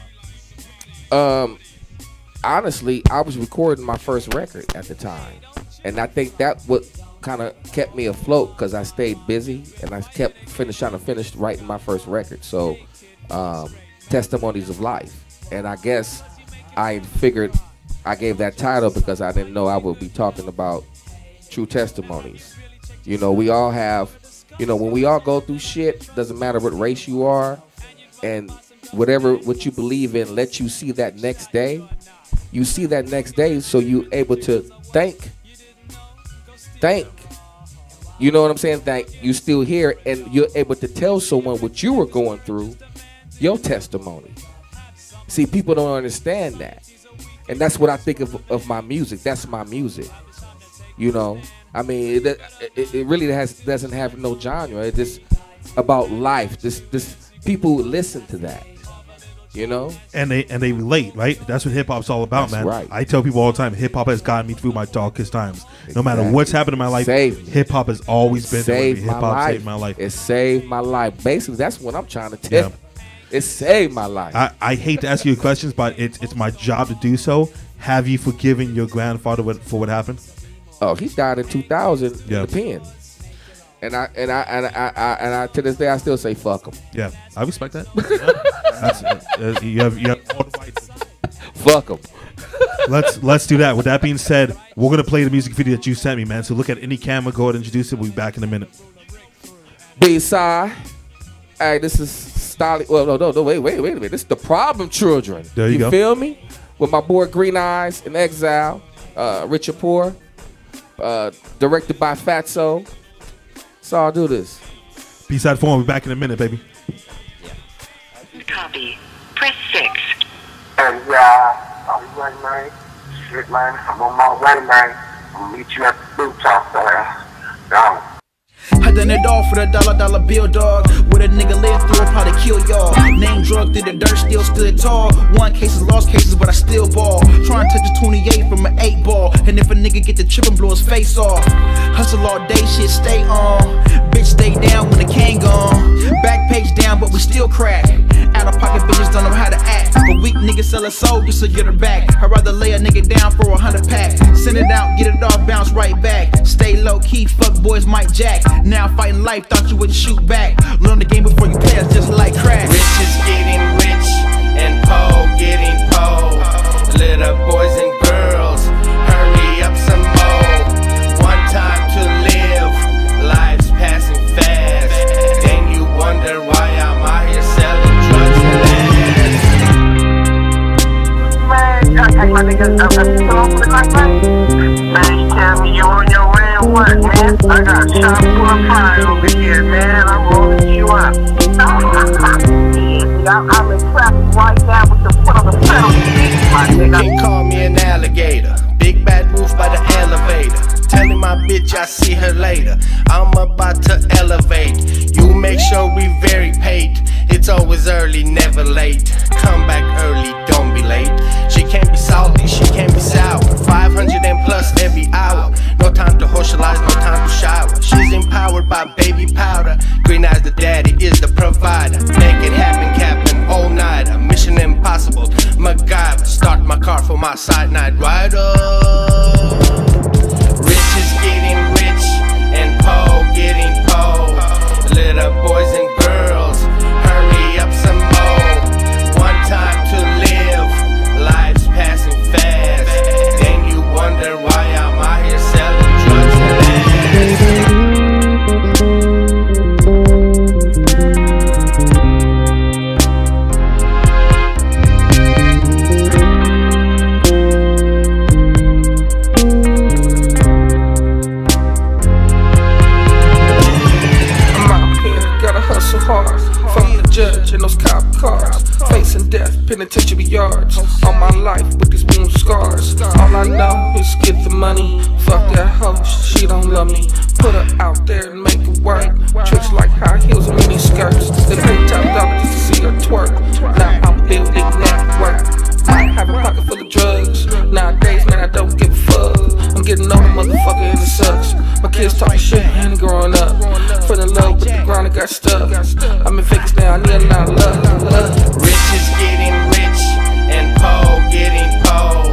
[SPEAKER 2] Honestly, I was recording my first record at the time. And I think that what kind of kept me afloat because I stayed busy and I kept trying to finish writing my first record. So, Testimonies of Life. And I guess I figured I gave that title because I didn't know I would be talking about true testimonies. You know, we all have, you know, when we all go through shit, doesn't matter what race you are, and what you believe in lets you see that next day. You see that next day, so you're able to thank. You know what I'm saying? Thank you still here, and you're able to tell someone what you were going through, your testimony. See, people don't understand that, and that's what I think of my music. That's my music. You know, I mean, it really doesn't have no genre. It's just about life. This people listen to that. You know,
[SPEAKER 1] and they relate, right? That's what hip hop's all about,
[SPEAKER 2] that's
[SPEAKER 1] man.
[SPEAKER 2] Right.
[SPEAKER 1] I tell people all the time, hip hop has gotten me through my darkest times. No matter what's happened in my life, hip hop has always been there with me. Hip hop saved my life.
[SPEAKER 2] It saved my life. Basically, that's what I'm trying to tell. Yeah. It saved my life.
[SPEAKER 1] I hate to ask you questions, but it's my job to do so. Have you forgiven your grandfather for what happened?
[SPEAKER 2] Oh, he died in 2000 in the pen. And I to this day I still say fuck him.
[SPEAKER 1] Yeah, I respect that. You have all the rights.
[SPEAKER 2] Fuck him.
[SPEAKER 1] Let's do that. With that being said, we're gonna play the music video that you sent me, man. So look at any camera, go ahead and introduce it. We'll be back in a minute.
[SPEAKER 2] BSIDE. Hey, this is Stylie. Well, no, wait a minute. This is the Problem Children.
[SPEAKER 1] There you go.
[SPEAKER 2] Feel me? With my boy Green Eyes in Exile, Richard Poor, directed by Fatso. So I'll do this.
[SPEAKER 1] B-side form, we'll be back in a minute, baby.
[SPEAKER 6] Copy. Press 6.
[SPEAKER 7] Hey, are you ready, man? Shit, man, I'm on my way, man. I'm gonna meet you at the boot top there. Down.
[SPEAKER 8] I done it all for the dollar bill, dog. What a nigga lived through, I'll probably kill y'all. Name drug through the dirt, still stood tall. Won cases, lost cases, but I still ball. Try and touch a 28 from an 8 ball. And if a nigga get the chip and blow his face off. Hustle all day, shit stay on. Bitch stay down when the can gone. Back page down, but we still crack. Out of pocket bitches don't know how to act. But weak niggas sell a soul just to get her back. I'd rather lay a nigga down for 100 pack. Send it out, get it off, bounce right back. Stay low key, fuck boys might jack. Now fighting life, thought you wouldn't shoot back. Learn the game before you pass, just like crack.
[SPEAKER 9] Rich is getting rich, and po getting po. Little boys and girls, hurry up some more. One time to live, life's passing fast. Then you wonder why I'm out here selling drugs and
[SPEAKER 7] Man, y'all take my niggas up at the store for the night, man. Man, you tell me you on your way or what, man? I got shot full of fire over here, man. I'm rolling you up. I'm in traffic right now with the foot on the pedal. My nigga.
[SPEAKER 9] They call me an alligator. Big bad wolf by the elevator. Telling my bitch I see her later. I'm about to elevate. You make sure we very paid. It's always early, never late. Come back early, don't be late. She can't be salty, she can't be sour. 500 and plus every hour. No time to socialize, no time to shower. She's empowered by baby powder. Green Eyes the daddy is the provider. Make it happen, Captain, all nighter. Mission impossible, MacGyver. Start my car for my side night rider. Rich is getting rich, and po getting po. Little boys and girls, hurry up some more. One time to live, life's passing fast. Then you wonder why I'm out here selling drugs and
[SPEAKER 2] life with these wound scars. All I know is get the money. Fuck that hoe, she don't love me. Put her out there and make it work. Tricks like high heels and mini skirts. They pay top dollar just to see her twerk. Now I'm building network. Might have a pocket full of drugs. Nowadays, man, I don't give a fuck. I'm getting older, motherfucker, and it sucks. My kids talking shit and growing up. Fell in love with the ground and got stuck. I'm in Vegas now, I need a lot of love.
[SPEAKER 9] Rich is getting rich and poor getting poor.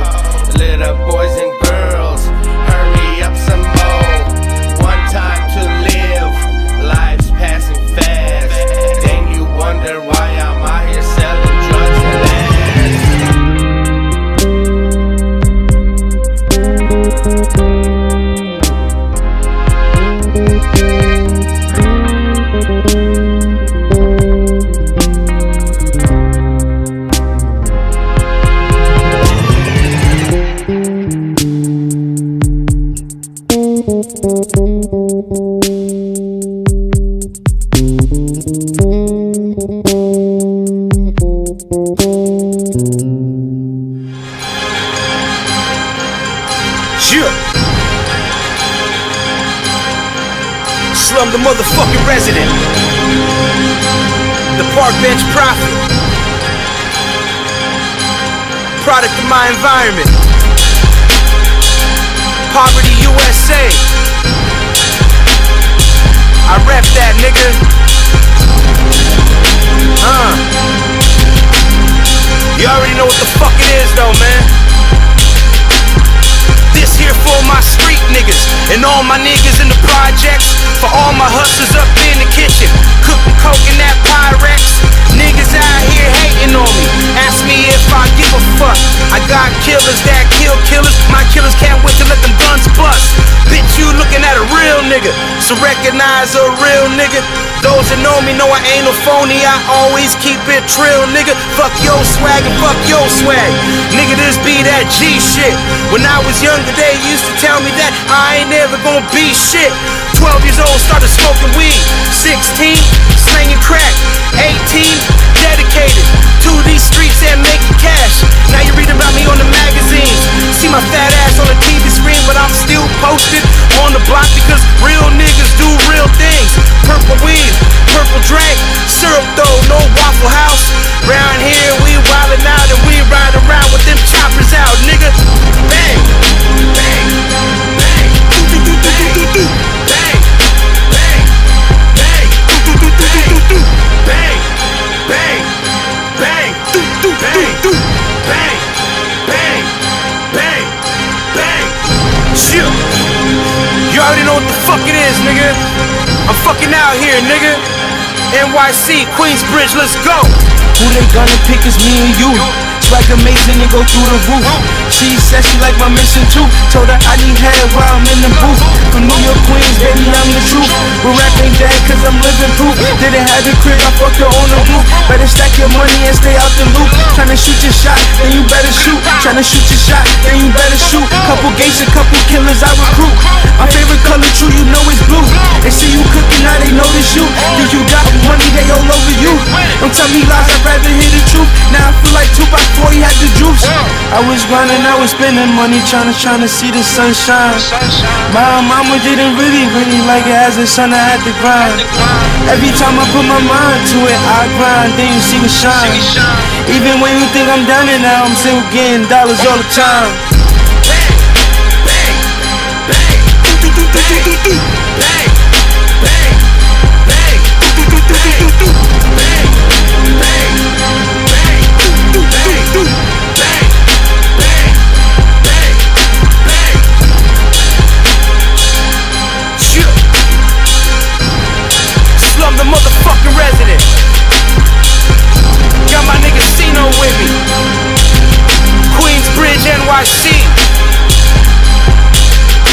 [SPEAKER 9] Little boys and girls, hurry up some more. One time to live, life's passing fast. Then you wonder why I'm out here selling drugs and
[SPEAKER 8] Slum the motherfucking resident, the park bench prophet, product of my environment, poverty USA. I rep that, nigga. You already know what the fuck it is though, man. This here for my street niggas and all my niggas in the projects. For all my hustlers up in the kitchen, cooking coke in that Pyrex. Niggas out here hating on me, ask me if I give a fuck. I got killers that kill killers, my killers can't wait to let them guns bust. Bitch, you looking at a real nigga, so recognize a real nigga. Those that know me know I ain't no phony, I always keep it trill, nigga. Fuck your swag and fuck your swag, nigga, this be that G shit. When I was younger, they used to tell me that I ain't never gonna be shit. 12 years old, started smoking weed. 16, slinging crack. 18, dedicated to these streets and making cash. Now you read about me on the magazines, see my fat ass on the TV screen, but I'm still posted on the block because real niggas do real things. Purple weed, purple drink, syrup though, no Waffle House. Round here we wildin' out and we ride around with them choppers out, nigga. Bang, bang, bang, do do do do do do do. Bang, bang, bang, do do do do do do. Bang, bang, bang, do do do do. Bang, bang, bang, bang. Shit. You already know what the fuck it is, nigga. I'm fucking out here, nigga. NYC, Queensbridge, let's go.
[SPEAKER 6] Who they gonna pick is me and you. Swag amazing and go through the roof. She said she like my mission too. Told her I need head while I'm in the booth. From New York, Queens, baby, I'm the truth. But rap ain't dead cause I'm living proof. Didn't have the crib, I fucked her on the roof. Better stack your money and stay out the loop. Tryna shoot your shot, then you better shoot. Tryna shoot your shot, then you better shoot. Couple gates, a couple killers I recruit. My favorite color, true, you know it's blue. They see you cooking, now they notice you. Think you got money, they all over you. Don't tell me lies, I'd rather hear the truth. Now I feel like Tupac before he had the juice. I was grinding, I was spending money, tryna see the sunshine. My mama didn't really like it as a son, I had to grind. Every time I put my mind to it, I grind, then you see me shine. Even when you think I'm down and now, I'm still getting dollars all the time.
[SPEAKER 9] Bang, bang, bang, do do do do do do. Bang, bang, bang, do do do do do do. Bang, bang, bang, do do do do. Bang, bang, bang, bang. Shit.
[SPEAKER 8] Slum the motherfucking resident. Got my nigga Cino with me. Queensbridge, NYC.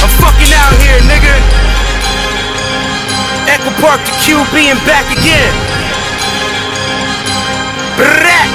[SPEAKER 8] I'm fucking out here, nigga. Echo Park to QB and back again. Drakk.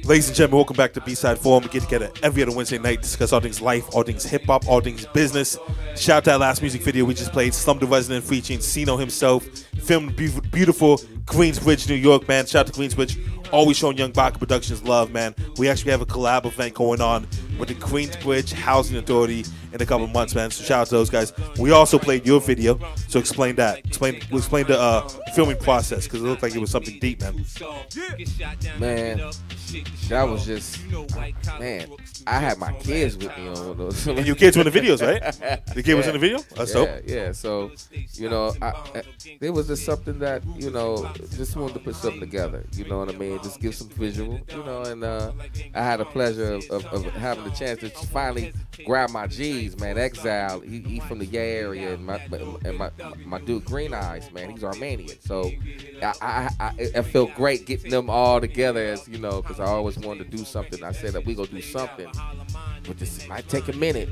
[SPEAKER 1] Ladies and gentlemen, welcome back to B-Side Forum. We get together every other Wednesday night, discuss all things life, all things hip-hop, all things business. Shout out to that last music video we just played, Slum the Resident featuring Sino himself, filmed beautiful Queensbridge, New York, man. Shout out to Queensbridge. Always showing Young Baca Productions love, man. We actually have a collab event going on with the Queensbridge Housing Authority in a couple of months, man. So shout out to those guys. We also played your video, so explain that. Explain the filming process, because it looked like it was something deep, man.
[SPEAKER 2] Man, that was just, man, I had my kids with me on those.
[SPEAKER 1] And your kids were in the videos, right? The kid was in the video? That's dope.
[SPEAKER 2] Yeah, so, you know, it was just something that, you know, just wanted to put something together, you know what I mean? Just give some visual, you know, and I had the pleasure of having the chance to finally grab my G's, man. Exile, he from the Yay area, and my dude Green Eyes, man, he's Armenian. So I felt great getting them all together, as you know, because I always wanted to do something. I said that we gonna do something, but this might take a minute.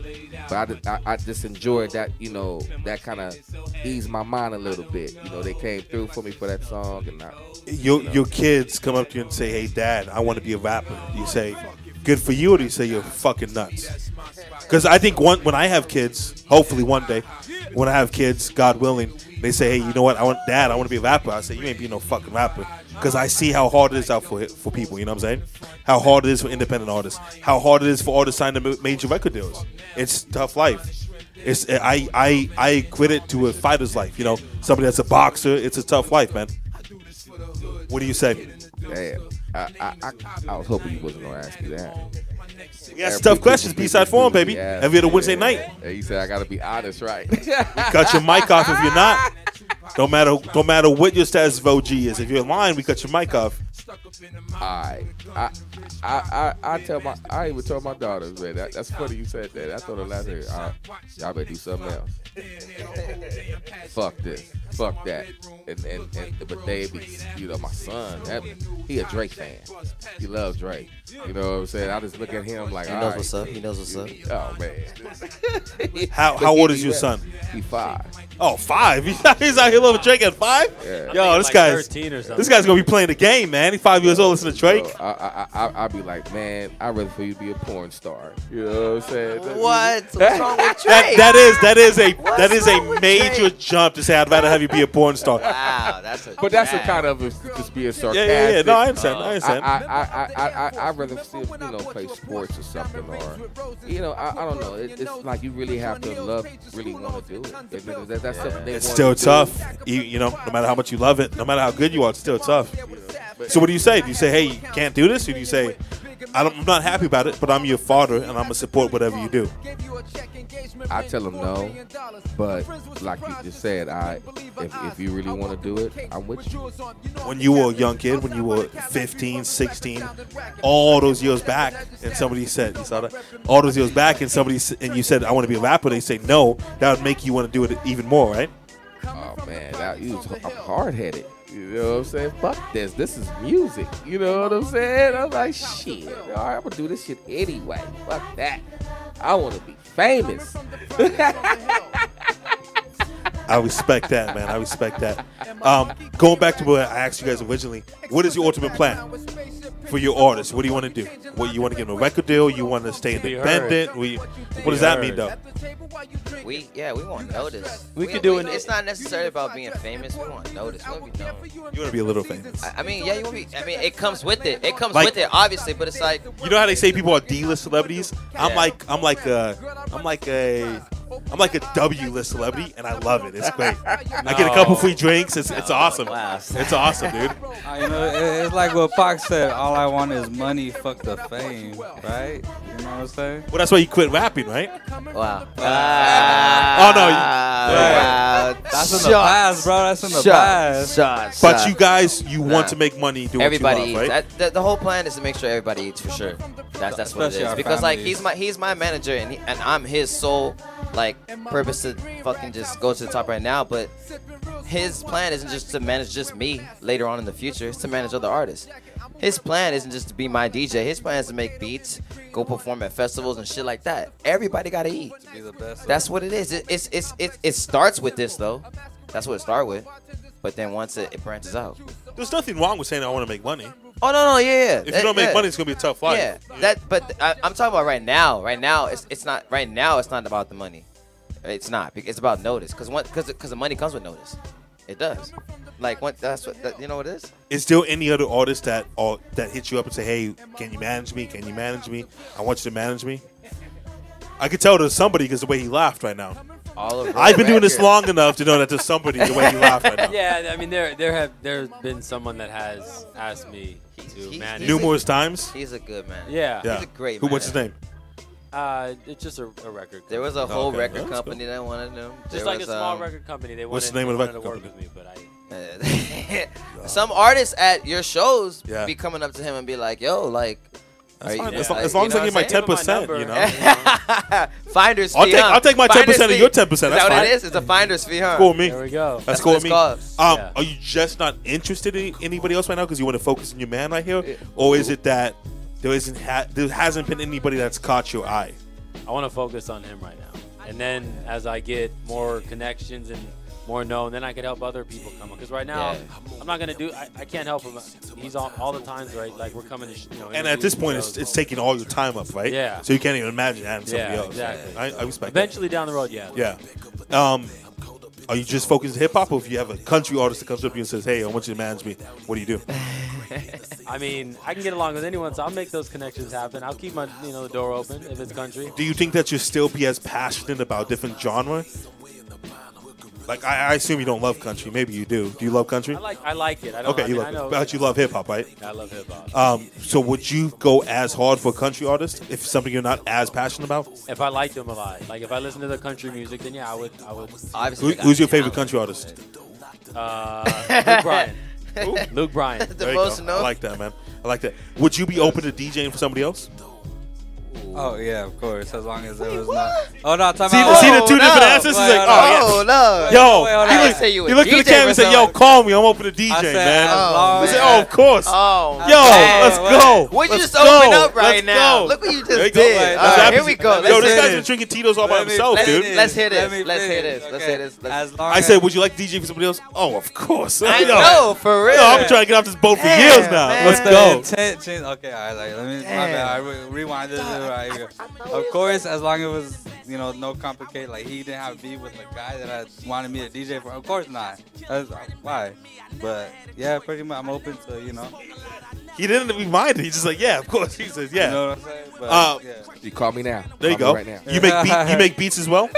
[SPEAKER 2] But I just enjoyed that, you know, that kind of eased my mind a little bit. You know, they came through for me for that song, and
[SPEAKER 1] your kids come up to you and say, "Hey, Dad, I want to be a rapper." Do you say, "Good for you," or do you say you're fucking nuts? Because I think when I have kids, hopefully one day, when I have kids, God willing, they say, "Hey, you know what? Dad, I want to be a rapper." I say, "You ain't be no fucking rapper," because I see how hard it is out for people. You know what I'm saying? How hard it is for independent artists. How hard it is for artists signed to major record deals. It's tough life. I equate it to a fighter's life. You know, somebody that's a boxer. It's a tough life, man. What do you say?
[SPEAKER 2] damn, I was hoping you wasn't gonna ask me that.
[SPEAKER 1] We got some tough questions, B-Side Forum, baby.
[SPEAKER 2] Yeah,
[SPEAKER 1] every other Wednesday night.
[SPEAKER 2] Yeah, you said I gotta be honest, right?
[SPEAKER 1] Cut your mic off if you're not. Don't matter what your status of OG is. If you're lying, we cut your mic off.
[SPEAKER 2] I even told my daughters, man. That's funny you said that. I told her last year, y'all better do something else. Fuck this, fuck that, but they be, you know, my son, he a Drake fan. He loves Drake. You know what I'm saying? I just look at him like,
[SPEAKER 5] he knows what's up. He knows what's up.
[SPEAKER 2] Oh man.
[SPEAKER 1] How old is your son?
[SPEAKER 2] He 5.
[SPEAKER 1] Oh, 5? He's out here loving Drake at 5?
[SPEAKER 2] Yeah.
[SPEAKER 1] Yo, this guy's
[SPEAKER 3] 13 or something.
[SPEAKER 1] This guy's gonna be playing the game, man. He's 5 years old listening to Drake.
[SPEAKER 2] So I'll be like, man, I'd rather for you to be a porn star. You know what I'm saying?
[SPEAKER 5] What's wrong with Drake?
[SPEAKER 1] That is a major jump to say I'd rather have you be a porn star.
[SPEAKER 5] Wow, that's a
[SPEAKER 2] but that's a kind of just being sarcastic.
[SPEAKER 1] Yeah. No, I understand.
[SPEAKER 2] I'd rather see, you know, play sports or something, or, you know, I don't know. It's like you really have to really want to do it. That's something they
[SPEAKER 1] It's
[SPEAKER 2] want
[SPEAKER 1] still
[SPEAKER 2] to
[SPEAKER 1] tough. You know, no matter how much you love it, no matter how good you are, it's still tough. So what do you say? Do you say, hey, you can't do this? Or do you say, I'm not happy about it, but I'm your father, and I'm going to support whatever you do?
[SPEAKER 2] I tell them no, but like you just said, if you really want to do it, I'm with you.
[SPEAKER 1] When you were a young kid, when you were 15, 16, all those years back, and somebody said, you saw that? All those years back, and you said, I want to be a rapper, they say no, that would make you want to do it even more, right?
[SPEAKER 2] Oh, man, I'm hard-headed. You know what I'm saying? Fuck this. This is music. You know what I'm saying? I'm like, shit. All right, I'm going to do this shit anyway. Fuck that. I want to be famous.
[SPEAKER 1] I respect that, man. I respect that. Going back to what I asked you guys originally, what is your ultimate plan for your artists? What do you want to do? What, you want to get them a record deal? You want to stay independent? What does that mean, though?
[SPEAKER 5] We want notice.
[SPEAKER 3] We could do it.
[SPEAKER 5] It's not necessarily about being famous. We want notice. We want to be known.
[SPEAKER 1] You want to be a little famous.
[SPEAKER 5] I mean, yeah, you want to be. I mean, it comes with it. It comes with it, obviously. But it's like,
[SPEAKER 1] you know how they say people are D-list celebrities? I'm like a W-list celebrity, and I love it. It's great. I get a couple free drinks. It's awesome.
[SPEAKER 5] Wow.
[SPEAKER 1] It's awesome, dude.
[SPEAKER 4] You know, it's like what Pac said. All I want is money, fuck the fame, right? You know what I'm saying?
[SPEAKER 1] Well, that's why you quit rapping, right?
[SPEAKER 5] wow.
[SPEAKER 1] Oh no.
[SPEAKER 5] Wow.
[SPEAKER 4] That's in the past, bro. That's in the past.
[SPEAKER 1] But you guys, you want to make money doing
[SPEAKER 5] everybody
[SPEAKER 1] what you love,
[SPEAKER 5] eats.
[SPEAKER 1] right?
[SPEAKER 5] The whole plan is to make sure everybody eats for sure. That's what it is. Because like he's my manager and I'm his sole purpose to fucking just go to the top right now. But his plan isn't just to manage just me later on in the future. It's to manage other artists. His plan isn't just to be my DJ. His plan is to make beats, go perform at festivals and shit like that. Everybody gotta eat.
[SPEAKER 4] To be the best.
[SPEAKER 5] That's what it is. It starts with this though. That's what it started with. But then once it branches out.
[SPEAKER 1] There's nothing wrong with saying I want to make money.
[SPEAKER 5] Oh no, yeah.
[SPEAKER 1] If you don't make money, it's gonna be a tough life.
[SPEAKER 5] Yeah, but I'm talking about right now. Right now, it's not. Right now, it's not about the money. It's not. It's about notice. Because the money comes with notice. It does. Like that's what you know what it is.
[SPEAKER 1] Is there any other artist that hits you up and say, "Hey, can you manage me? Can you manage me? I want you to manage me." I could tell there's somebody because the way he laughed right now. I've been doing this long enough to know that there's somebody the way he laughed right now.
[SPEAKER 3] Yeah, I mean there's been someone that has asked me to manage
[SPEAKER 1] numerous times.
[SPEAKER 5] He's a good man.
[SPEAKER 3] Yeah,
[SPEAKER 5] he's a great.
[SPEAKER 1] What's his name?
[SPEAKER 3] It's just a record.
[SPEAKER 5] There was a whole record company that wanted him.
[SPEAKER 3] Just like a small record company. They
[SPEAKER 1] what's
[SPEAKER 3] wanted,
[SPEAKER 1] the name of the record
[SPEAKER 3] to work
[SPEAKER 1] company?
[SPEAKER 3] with me, but I.
[SPEAKER 5] Some artists at your shows
[SPEAKER 1] Yeah.
[SPEAKER 5] be coming up to him and be like, "Yo, like."
[SPEAKER 1] As long as I get my 10%, you know.
[SPEAKER 5] Finder's fee.
[SPEAKER 1] I'll take my 10% of your 10%. That's
[SPEAKER 5] that what
[SPEAKER 1] fine.
[SPEAKER 5] it is? It's a finder's fee, huh?
[SPEAKER 1] Cool with me.
[SPEAKER 3] There we go.
[SPEAKER 1] That's cool with me.
[SPEAKER 5] Yeah.
[SPEAKER 1] Are you just not interested in anybody else right now because you want to focus on your man right here, or is it that there hasn't been anybody that's caught your eye?
[SPEAKER 3] I want to focus on him right now, and then as I get more connections and more known, then I could help other people come on. Because right now, I'm not gonna do. I can't help him. He's all the times, right? Like we're coming to,
[SPEAKER 1] And at this point, it's taking all your time up, right?
[SPEAKER 3] Yeah.
[SPEAKER 1] So you can't even imagine adding somebody else.
[SPEAKER 3] Exactly.
[SPEAKER 1] I respect.
[SPEAKER 3] Eventually down the road, yeah.
[SPEAKER 1] Yeah. Are you just focused on hip hop, or if you have a country artist that comes up to you and says, "Hey, I want you to manage me," what do you do?
[SPEAKER 3] I mean, I can get along with anyone, so I'll make those connections happen. I'll keep my the door open if it's country.
[SPEAKER 1] Do you think that you'll still be as passionate about different genres? Like I assume you don't love country. Maybe you do. Do you love country?
[SPEAKER 3] I like it. I don't.
[SPEAKER 1] Okay, you love it. But you love hip hop, right?
[SPEAKER 3] I love hip hop.
[SPEAKER 1] So would you go as hard for a country artist if something you're not as passionate about?
[SPEAKER 3] If I liked them a lot, like if I listen to the country music, then yeah, I would.
[SPEAKER 1] Who's your favorite country artist?
[SPEAKER 3] Luke Bryan. Luke Bryan.
[SPEAKER 5] The most known.
[SPEAKER 1] I like that, man. I like that. Would you be open to DJing for somebody else?
[SPEAKER 4] Oh yeah, of course. As long as it was not. Oh no, time
[SPEAKER 1] See,
[SPEAKER 4] out.
[SPEAKER 1] see the two different answers. He's like, oh
[SPEAKER 5] no.
[SPEAKER 1] Yo,
[SPEAKER 5] I didn't say you would
[SPEAKER 1] he looked at the
[SPEAKER 5] DJ
[SPEAKER 1] camera and said, "Yo, call me. I'm open to DJ, man."
[SPEAKER 5] Oh,
[SPEAKER 1] I said, "Oh, of course."
[SPEAKER 5] Oh,
[SPEAKER 1] yo, let's go.
[SPEAKER 5] Would you
[SPEAKER 1] Let's
[SPEAKER 5] just open up right
[SPEAKER 1] let's
[SPEAKER 5] now?
[SPEAKER 1] Go.
[SPEAKER 5] Look what you
[SPEAKER 1] There
[SPEAKER 5] just
[SPEAKER 1] go.
[SPEAKER 5] did. All right, here we go.
[SPEAKER 1] Yo, this guy's been drinking Tito's all by himself, dude.
[SPEAKER 5] Let's hear this. Let's hear this. Let's hear this.
[SPEAKER 1] I said, "Would you like to DJ for somebody else?" Oh, of course.
[SPEAKER 5] I know, for real.
[SPEAKER 1] Yo, I've been trying to get off this boat for years now. Let's go.
[SPEAKER 4] Okay, all right. Let me. My bad. I rewind this right here. Of course, as long as it was, no complicated. Like he didn't have beef with the guy that I wanted me to DJ for. Of course not. That's why. But yeah, pretty much I'm open to,
[SPEAKER 1] He didn't remind it. He's just like, yeah, of course. He says, yeah.
[SPEAKER 4] You know what I'm saying? But,
[SPEAKER 2] You call me now.
[SPEAKER 1] There you go.
[SPEAKER 2] Right now.
[SPEAKER 1] You make beats as well?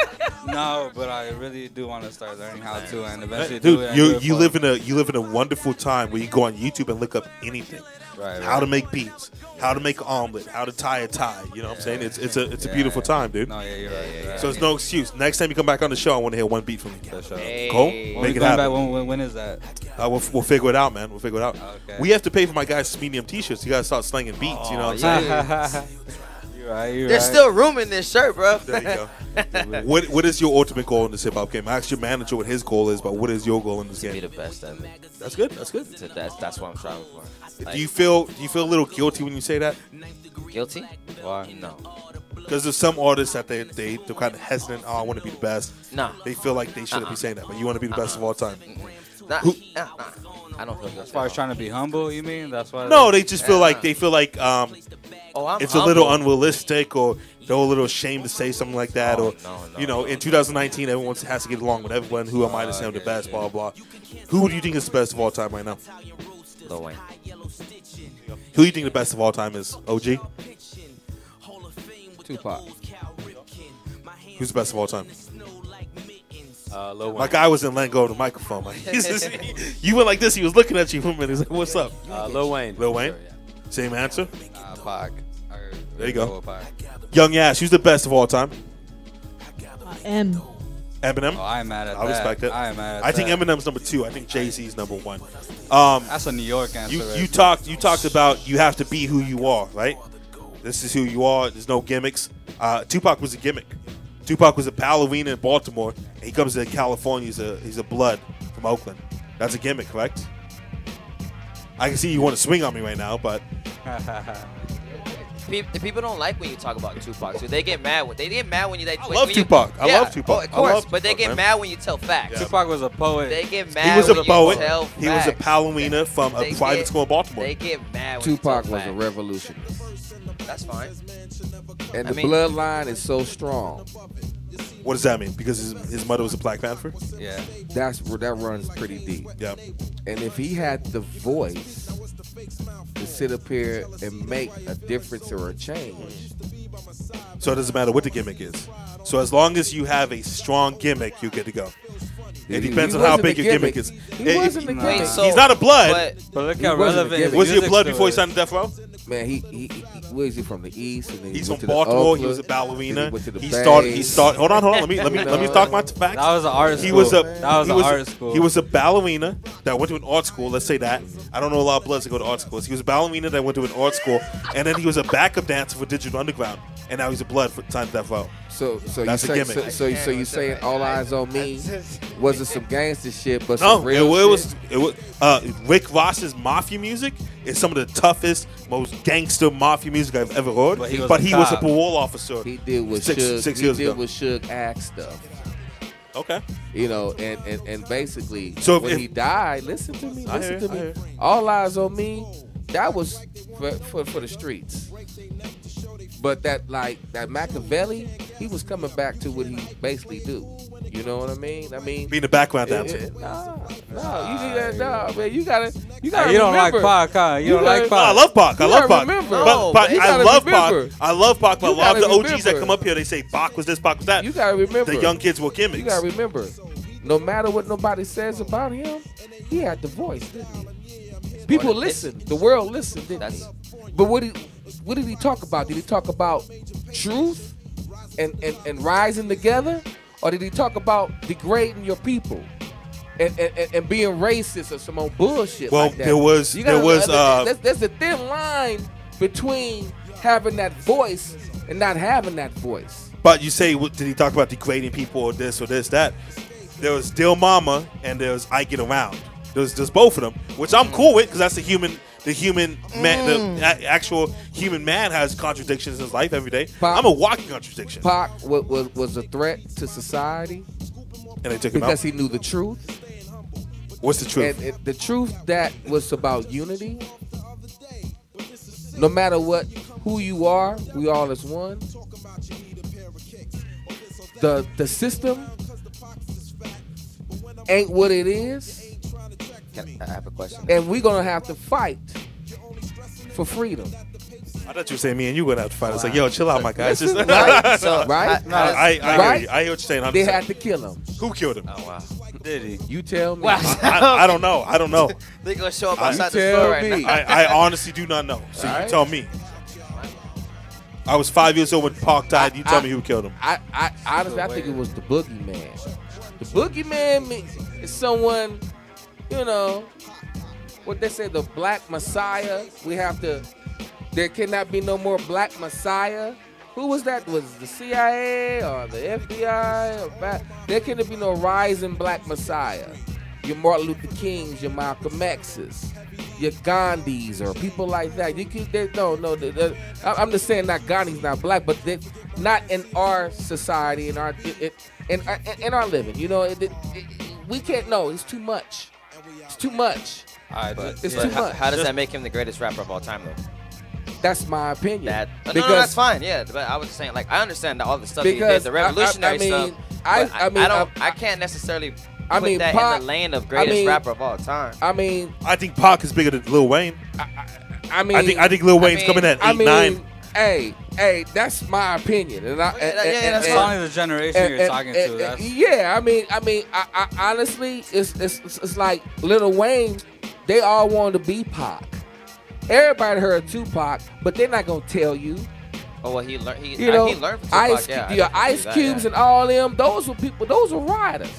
[SPEAKER 4] No, but I really do want to start learning how to, and eventually
[SPEAKER 1] Dude, you live in a wonderful time where you go on YouTube and look up anything.
[SPEAKER 4] Right,
[SPEAKER 1] how to make beats, how to make an omelet, how to tie a tie. You know what I'm saying? It's a beautiful time, dude.
[SPEAKER 4] No, yeah, you're right.
[SPEAKER 1] So there's no excuse. Next time you come back on the show, I want to hear one beat from you.
[SPEAKER 5] Hey.
[SPEAKER 1] Cool?
[SPEAKER 4] When
[SPEAKER 1] Make it
[SPEAKER 4] back,
[SPEAKER 1] happen.
[SPEAKER 4] when is that?
[SPEAKER 1] We'll figure it out, man. We'll figure it out.
[SPEAKER 4] Okay.
[SPEAKER 1] We have to pay for my guys' medium t-shirts. You got to start slinging beats. You know what I'm saying?
[SPEAKER 5] There's still room in this shirt, bro.
[SPEAKER 1] There you go. What is your ultimate goal in this hip hop game? I asked your manager what his goal is, but what is your goal in this game?
[SPEAKER 5] Be the best at it.
[SPEAKER 1] That's good. That's good.
[SPEAKER 5] That's what I'm striving for. Like,
[SPEAKER 1] do you feel a little guilty when you say that?
[SPEAKER 5] Guilty?
[SPEAKER 4] Why?
[SPEAKER 5] No.
[SPEAKER 1] Because there's some artists that they're kind of hesitant. Oh, I want to be the best.
[SPEAKER 5] Nah.
[SPEAKER 1] They feel like they shouldn't be saying that, but you want to be the best of all time.
[SPEAKER 5] Nah. I don't feel good.
[SPEAKER 4] As far as trying to be humble, you mean? That's why.
[SPEAKER 1] No, they just feel like
[SPEAKER 5] I'm
[SPEAKER 1] it's
[SPEAKER 5] humble.
[SPEAKER 1] a little unrealistic, or they're a little ashamed to say something like that, or in 2019, everyone has to get along with everyone. Who am I to say I'm the best? Blah blah. Who do you think is the best of all time right now?
[SPEAKER 5] Lil Wayne.
[SPEAKER 1] Who do you think the best of all time is? OG?
[SPEAKER 2] Tupac.
[SPEAKER 1] Who's the best of all time?
[SPEAKER 3] Lil Wayne.
[SPEAKER 1] My guy wasn't letting go of the microphone. Like, you went like this. He was looking at you for a minute. He's like, "What's up?"
[SPEAKER 3] Lil Wayne.
[SPEAKER 1] Lil Wayne.
[SPEAKER 3] Sure, yeah.
[SPEAKER 1] Same answer.
[SPEAKER 4] Pac.
[SPEAKER 1] There you go. Young Ash. Who's the best of all time?
[SPEAKER 10] M.
[SPEAKER 1] Eminem.
[SPEAKER 4] Oh, I'm mad at that.
[SPEAKER 1] I respect it.
[SPEAKER 4] I am mad at
[SPEAKER 1] I think
[SPEAKER 4] that.
[SPEAKER 1] Eminem's number 2. I think Jay-Z's number 1.
[SPEAKER 4] That's a New York answer.
[SPEAKER 1] You talked about you have to be who you are, right? This is who you are. There's no gimmicks. Tupac was a gimmick. Tupac was a ballerina in Baltimore, and he comes to California. He's a blood from Oakland. That's a gimmick, correct? I can see you want to swing on me right now, but
[SPEAKER 5] the people don't like when you talk about Tupac. So they get mad when you.
[SPEAKER 1] I love Tupac. I love Tupac.
[SPEAKER 5] Of course,
[SPEAKER 1] love
[SPEAKER 5] but they
[SPEAKER 1] Tupac,
[SPEAKER 5] get
[SPEAKER 1] man.
[SPEAKER 5] mad when you tell facts.
[SPEAKER 1] Yeah.
[SPEAKER 4] Tupac was a poet.
[SPEAKER 5] They get
[SPEAKER 1] He
[SPEAKER 5] mad
[SPEAKER 1] was
[SPEAKER 5] when
[SPEAKER 1] a
[SPEAKER 5] you
[SPEAKER 1] poet.
[SPEAKER 5] tell
[SPEAKER 1] He was a
[SPEAKER 5] facts.
[SPEAKER 1] Palomina from a
[SPEAKER 5] They
[SPEAKER 1] private
[SPEAKER 5] get-
[SPEAKER 1] school in Baltimore.
[SPEAKER 5] They get mad when
[SPEAKER 2] Tupac
[SPEAKER 5] you
[SPEAKER 2] was
[SPEAKER 5] tell
[SPEAKER 2] a
[SPEAKER 5] facts.
[SPEAKER 2] revolutionist,
[SPEAKER 5] That's fine.
[SPEAKER 2] and
[SPEAKER 5] I
[SPEAKER 2] the
[SPEAKER 5] mean-
[SPEAKER 2] bloodline is so strong.
[SPEAKER 1] What does that mean? Because his mother was a Black Panther?
[SPEAKER 4] Yeah.
[SPEAKER 2] That's where that runs pretty deep.
[SPEAKER 1] Yeah.
[SPEAKER 2] And if he had the voice to sit up here and make a difference or a change,
[SPEAKER 1] So it doesn't matter what the gimmick is. So as long as you have a strong gimmick, you're good to go. It depends on how
[SPEAKER 2] wasn't
[SPEAKER 1] big
[SPEAKER 2] a
[SPEAKER 1] your gimmick is.
[SPEAKER 2] He wasn't a
[SPEAKER 4] Nah.
[SPEAKER 2] gimmick.
[SPEAKER 5] Wait, so
[SPEAKER 1] He's not a blood.
[SPEAKER 4] But look
[SPEAKER 2] He
[SPEAKER 4] how
[SPEAKER 2] wasn't a
[SPEAKER 4] relevant.
[SPEAKER 2] gimmick.
[SPEAKER 1] Was he a
[SPEAKER 4] music
[SPEAKER 1] blood
[SPEAKER 4] still
[SPEAKER 1] before he
[SPEAKER 4] is.
[SPEAKER 1] signed to Death Row?
[SPEAKER 2] Man, he where is he from? The East, and then
[SPEAKER 1] He's
[SPEAKER 2] he went
[SPEAKER 1] from
[SPEAKER 2] to the
[SPEAKER 1] Baltimore. He
[SPEAKER 2] Oakland,
[SPEAKER 1] was a ballerina.
[SPEAKER 2] then he went to the
[SPEAKER 1] He
[SPEAKER 2] Bay.
[SPEAKER 1] started. Hold on. Let me talk my facts.
[SPEAKER 4] That was an art
[SPEAKER 1] He
[SPEAKER 4] school.
[SPEAKER 1] was a
[SPEAKER 4] that was
[SPEAKER 1] he
[SPEAKER 4] an
[SPEAKER 1] was
[SPEAKER 4] art
[SPEAKER 1] a,
[SPEAKER 4] school.
[SPEAKER 1] He was a ballerina that went to an art school. Let's say that. I don't know a lot of bloods that go to art schools. He was a ballerina that went to an art school, and then he was a backup dancer for Digital Underground, and now he's a blood for signed to Death Row.
[SPEAKER 2] So
[SPEAKER 1] That's a
[SPEAKER 2] you say,
[SPEAKER 1] gimmick.
[SPEAKER 2] so you saying All Eyes on Me wasn't some gangster shit, but
[SPEAKER 1] No,
[SPEAKER 2] some real shit?
[SPEAKER 1] it was Rick Ross's mafia music is some of the toughest, most gangster mafia music I've ever heard.
[SPEAKER 4] But he was
[SPEAKER 1] But
[SPEAKER 4] a
[SPEAKER 1] he was a
[SPEAKER 4] cop.
[SPEAKER 1] parole officer.
[SPEAKER 2] He did with
[SPEAKER 1] six
[SPEAKER 2] Suge.
[SPEAKER 1] years
[SPEAKER 2] He did
[SPEAKER 1] ago.
[SPEAKER 2] with Suge act stuff.
[SPEAKER 1] Okay.
[SPEAKER 2] You know, and basically,
[SPEAKER 1] So
[SPEAKER 2] when
[SPEAKER 1] if-
[SPEAKER 2] he died, listen to me,
[SPEAKER 1] I
[SPEAKER 2] listen
[SPEAKER 1] hear,
[SPEAKER 2] to
[SPEAKER 1] I
[SPEAKER 2] me.
[SPEAKER 1] hear.
[SPEAKER 2] All Eyes on Me, that was for the streets. But that Machiavelli, he was coming back to what he basically do. You know what I mean?
[SPEAKER 1] Being a background dancer.
[SPEAKER 2] No, man. You gotta
[SPEAKER 4] You don't like
[SPEAKER 2] remember.
[SPEAKER 4] Pac, huh? You don't
[SPEAKER 2] gotta-
[SPEAKER 4] like
[SPEAKER 1] No, I
[SPEAKER 4] Pac.
[SPEAKER 1] love Pac. I
[SPEAKER 2] You
[SPEAKER 1] love
[SPEAKER 2] gotta
[SPEAKER 1] Pac.
[SPEAKER 2] remember.
[SPEAKER 1] But
[SPEAKER 2] You
[SPEAKER 1] I
[SPEAKER 2] gotta
[SPEAKER 1] love
[SPEAKER 2] remember.
[SPEAKER 1] Pac. I love Pac, but a
[SPEAKER 2] You
[SPEAKER 1] lot of the
[SPEAKER 2] gotta
[SPEAKER 1] OGs that
[SPEAKER 2] remember.
[SPEAKER 1] come up here, they say Pac was this, Pac was that.
[SPEAKER 2] You gotta remember.
[SPEAKER 1] The young kids were gimmicks.
[SPEAKER 2] You gotta remember. No matter what nobody says about him, he had the voice, didn't he? People listened. The world listened, didn't he? But what did he talk about? Did he talk about truth and rising together? Or did he talk about degrading your people and being racist or some old bullshit
[SPEAKER 1] Well,
[SPEAKER 2] like that?
[SPEAKER 1] there was-
[SPEAKER 2] There's a thin line between having that voice and not having that voice.
[SPEAKER 1] But you say, did he talk about degrading people or this, that? There was Dill Mama and there was I Get Around. There's both of them, which I'm cool with because that's the human man, the actual human man has contradictions in his life every day.
[SPEAKER 2] Pac-
[SPEAKER 1] I'm a walking contradiction.
[SPEAKER 2] Pac was a threat to society
[SPEAKER 1] And they took him
[SPEAKER 2] because
[SPEAKER 1] out.
[SPEAKER 2] he knew the truth.
[SPEAKER 1] What's the truth?
[SPEAKER 2] And the truth that was about unity. No matter who you are, we all is one. The system ain't what it is,
[SPEAKER 5] I have a question.
[SPEAKER 2] and we're gonna have to fight for freedom.
[SPEAKER 1] I thought you were saying me and you gonna have to fight. It's like, yo, chill out, my guy. It's just,
[SPEAKER 2] Right?
[SPEAKER 5] So,
[SPEAKER 2] Right?
[SPEAKER 1] I hear
[SPEAKER 2] Right?
[SPEAKER 1] you. I hear what you're saying.
[SPEAKER 2] They
[SPEAKER 1] 100%.
[SPEAKER 2] had to kill him.
[SPEAKER 1] Who killed him?
[SPEAKER 5] Oh wow.
[SPEAKER 4] Did he?
[SPEAKER 2] You tell me.
[SPEAKER 5] Wow.
[SPEAKER 1] I don't know. I don't know.
[SPEAKER 5] They gonna show up
[SPEAKER 1] You
[SPEAKER 5] outside the
[SPEAKER 2] tell
[SPEAKER 5] store right
[SPEAKER 2] me.
[SPEAKER 5] now.
[SPEAKER 1] I honestly do not know. So you
[SPEAKER 2] Alright.
[SPEAKER 1] tell me. I was 5 years old when Pac died. You tell me who killed him.
[SPEAKER 2] I honestly, I think it was the boogeyman. The boogeyman is someone, you know, what they say, the black messiah. There cannot be no more black messiah. Who was that? Was it the CIA or the FBI? There cannot be no rising black messiah. Your Martin Luther Kings, your Malcolm X's, your Gandhis, or people like that. I'm just saying, not Gandhi's not black, but not in our society, in our living. You know, we can't. No, it's too much. It's too much. It's too much.
[SPEAKER 5] How does that make him the greatest rapper of all time, though?
[SPEAKER 2] That's my opinion.
[SPEAKER 5] No, that's fine. Yeah, but I was just saying, like, I understand all the stuff he did, the revolutionary stuff. I can't necessarily put that
[SPEAKER 2] Pac,
[SPEAKER 5] in the lane of greatest rapper of all time.
[SPEAKER 1] I think Pac is bigger than Lil Wayne.
[SPEAKER 2] I
[SPEAKER 1] think Lil Wayne's coming at 8, 9.
[SPEAKER 2] Hey, that's my opinion, and
[SPEAKER 4] That's only the generation you're talking to. That's
[SPEAKER 2] I honestly, it's like Lil Wayne. They all want to be Pac. Everybody heard Tupac, but they're not gonna tell you.
[SPEAKER 5] Oh well, he learned. He
[SPEAKER 2] You know,
[SPEAKER 5] learned from Tupac.
[SPEAKER 2] Ice Cubes and all them. Those were people. Those were riders.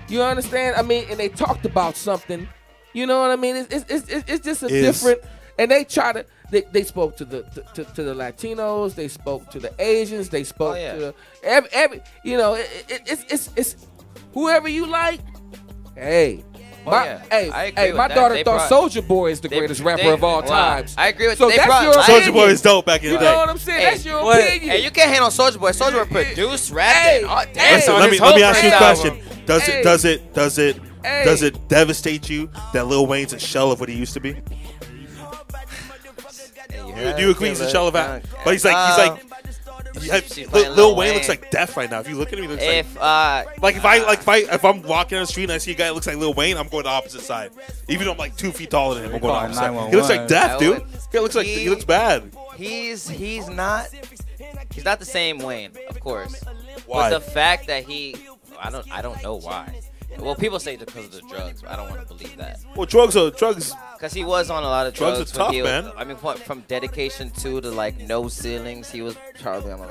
[SPEAKER 2] You understand? I mean, and they talked about something. You know what I mean? It's just a different. And they try to. They spoke to the Latinos. They spoke to the Asians. They spoke to every. You know, it's whoever you like. Hey, My daughter thought Soulja Boy is the greatest rapper of all time.
[SPEAKER 5] I agree with
[SPEAKER 2] so
[SPEAKER 5] that.
[SPEAKER 2] That's your
[SPEAKER 1] Soulja Boy is dope back in the day.
[SPEAKER 2] You know what I'm saying? That's your opinion.
[SPEAKER 5] Hey, you can't hate on Soulja Boy. Soulja Boy produced, rapped.
[SPEAKER 1] Listen, let me ask you a question. Does it devastate you that Lil Wayne's a shell of what he used to be? Do you agree he's a shell of that? But he's like. Lil Wayne looks like death right now. If you look at him, he looks if I'm walking on the street and I see a guy that looks like Lil Wayne, I'm going the opposite side. Even though I'm like 2 feet taller than him, I'm going the opposite side. He looks like death, dude. He looks bad.
[SPEAKER 5] He's not the same Wayne, of course.
[SPEAKER 1] Why?
[SPEAKER 5] But the fact that I don't know why. Well, people say because of the drugs, but I don't want to believe that.
[SPEAKER 1] Well, drugs.
[SPEAKER 5] Because he was on a lot of drugs.
[SPEAKER 1] Drugs are tough, man.
[SPEAKER 5] I mean, from dedication to like no ceilings, he was probably on a.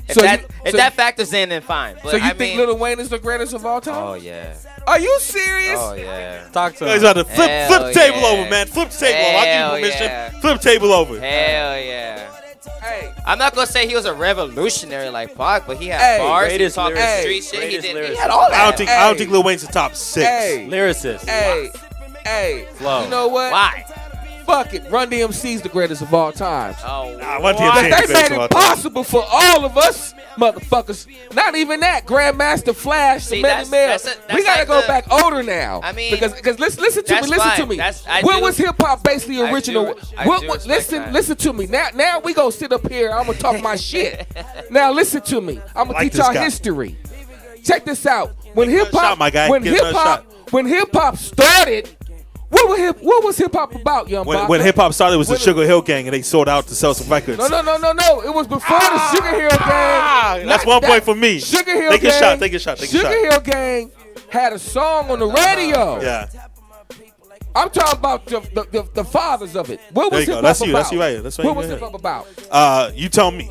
[SPEAKER 5] If that factors in, then fine. But
[SPEAKER 2] so you think Lil Wayne is the greatest of all time?
[SPEAKER 5] Oh yeah.
[SPEAKER 2] Are you serious?
[SPEAKER 5] Oh yeah.
[SPEAKER 4] Talk to him.
[SPEAKER 1] He's about to flip the table over, man. Flip the table over. I'll give you permission.
[SPEAKER 5] Yeah.
[SPEAKER 1] Flip the table over.
[SPEAKER 5] Hell yeah.
[SPEAKER 2] Hey,
[SPEAKER 5] I'm not gonna say he was a revolutionary like Pac, but he had bars. He talked street shit. He had all that.
[SPEAKER 1] I don't think Lil Wayne's the top 6.
[SPEAKER 3] Lyricist.
[SPEAKER 2] Hey,
[SPEAKER 3] Flow.
[SPEAKER 2] you know what?
[SPEAKER 5] Why?
[SPEAKER 2] Fuck it. Run DMC's the greatest of all time.
[SPEAKER 5] Oh,
[SPEAKER 1] Run DMC's
[SPEAKER 2] They made it possible for all of us, motherfuckers. Not even that. Grandmaster Flash,
[SPEAKER 5] See,
[SPEAKER 2] we gotta go back older now.
[SPEAKER 5] I mean,
[SPEAKER 2] because listen to me. When was hip hop basically original? Listen to me. Now we gonna sit up here. I'm gonna talk my shit. Now listen to me. I'm gonna teach y'all history. Check this out. When hip hop started. What was hip hop about, young Baca?
[SPEAKER 1] When hip hop started, it was the Sugar Hill Gang, and they sold out to sell some records.
[SPEAKER 2] No. It was before the Sugar Hill Gang.
[SPEAKER 1] That's 1 point for me.
[SPEAKER 2] Sugar Hill
[SPEAKER 1] Take
[SPEAKER 2] Gang.
[SPEAKER 1] a shot.
[SPEAKER 2] Sugar Hill Gang had a song on the radio.
[SPEAKER 1] Yeah.
[SPEAKER 2] I'm talking about the fathers of it. What was hip hop about?
[SPEAKER 1] That's you right.
[SPEAKER 2] What was hip hop about?
[SPEAKER 1] You tell me.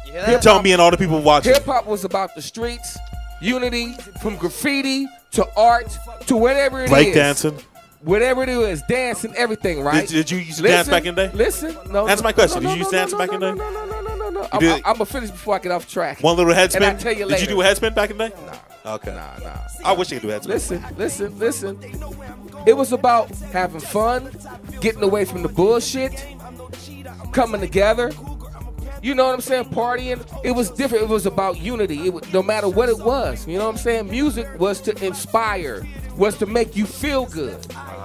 [SPEAKER 1] You tell me and all the people watching.
[SPEAKER 2] Hip hop was about the streets, unity, from graffiti to art to whatever it is.
[SPEAKER 1] Break dancing.
[SPEAKER 2] Whatever it is, dancing, everything, right?
[SPEAKER 1] Did you used to dance back in the day?
[SPEAKER 2] Listen. No.
[SPEAKER 1] Answer my question. Did you used to dance back in the day?
[SPEAKER 2] No. I'm going to finish before I get off track.
[SPEAKER 1] One little head spin?
[SPEAKER 2] And I'll tell you later.
[SPEAKER 1] Did you do a head spin back in the day?
[SPEAKER 2] Nah.
[SPEAKER 1] Okay.
[SPEAKER 2] Nah.
[SPEAKER 1] I wish you could do a head spin.
[SPEAKER 2] Listen. It was about having fun, getting away from the bullshit, coming together. You know what I'm saying? Partying. It was different. It was about unity. No matter what it was. You know what I'm saying? Music was to inspire, was to make you feel good,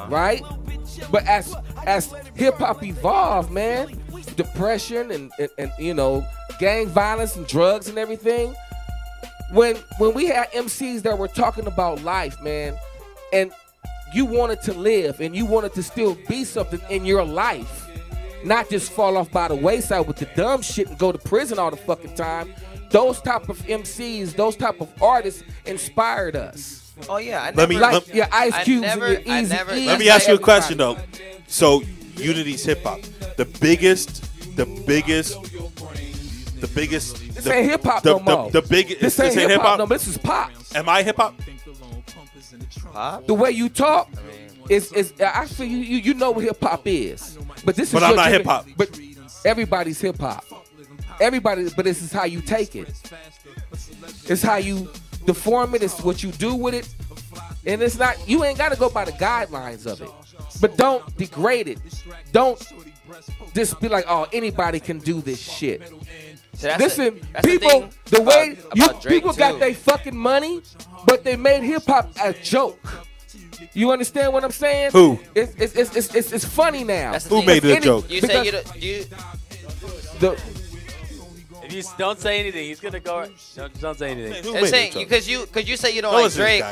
[SPEAKER 2] right? But as hip hop evolved, man, depression and you know, gang violence and drugs and everything. When we had MCs that were talking about life, man, and you wanted to live and you wanted to still be something in your life. Not just fall off by the wayside with the dumb shit and go to prison all the fucking time. Those type of MCs, those type of artists inspired us.
[SPEAKER 5] Oh yeah,
[SPEAKER 2] Ice Cubes and your Easy.
[SPEAKER 1] Let me ask you a question though. So Unity's hip hop, the biggest.
[SPEAKER 2] This ain't hip hop no more. This ain't hip hop no more. This is pop.
[SPEAKER 1] Am I hip hop?
[SPEAKER 5] Pop?
[SPEAKER 2] The way you talk is I feel you know what hip hop is. But
[SPEAKER 1] I'm not hip hop.
[SPEAKER 2] But everybody's hip hop. Everybody, but this is how you take it. It's how you deform it. It's what you do with it. And it's not, you ain't got to go by the guidelines of it. But don't degrade it. Don't just be like, oh, anybody can do this shit.
[SPEAKER 5] So
[SPEAKER 2] listen, people, the way people got their fucking money, but they made hip hop a joke. You understand what I'm saying?
[SPEAKER 1] Who?
[SPEAKER 2] It's funny now.
[SPEAKER 1] Who made it a joke?
[SPEAKER 5] You say
[SPEAKER 3] if you don't say anything, he's gonna go. Don't say anything.
[SPEAKER 5] I'm saying because you say you don't like Drake.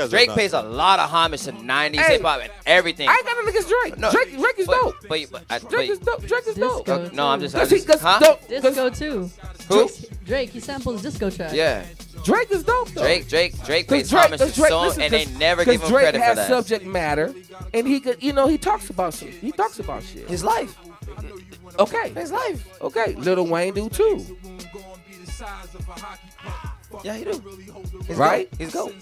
[SPEAKER 5] Drake pays a lot of homage to '90s hip hop and everything.
[SPEAKER 2] I ain't got nothing against Drake. No, Drake is dope. Drake is dope. Drake is dope.
[SPEAKER 5] No, I'm just.
[SPEAKER 10] Disco too.
[SPEAKER 5] Who?
[SPEAKER 10] Drake. He samples disco tracks.
[SPEAKER 5] Yeah.
[SPEAKER 2] Drake is dope though.
[SPEAKER 5] Drake pays homage to songs and they never give him
[SPEAKER 2] Drake
[SPEAKER 5] credit for
[SPEAKER 2] has
[SPEAKER 5] that.
[SPEAKER 2] Subject matter, and he could, he talks about shit. He talks about shit.
[SPEAKER 5] His life.
[SPEAKER 2] Okay.
[SPEAKER 5] His life.
[SPEAKER 2] Okay. Lil Wayne do too.
[SPEAKER 5] Yeah, he do.
[SPEAKER 2] Right?
[SPEAKER 5] He's GOAT.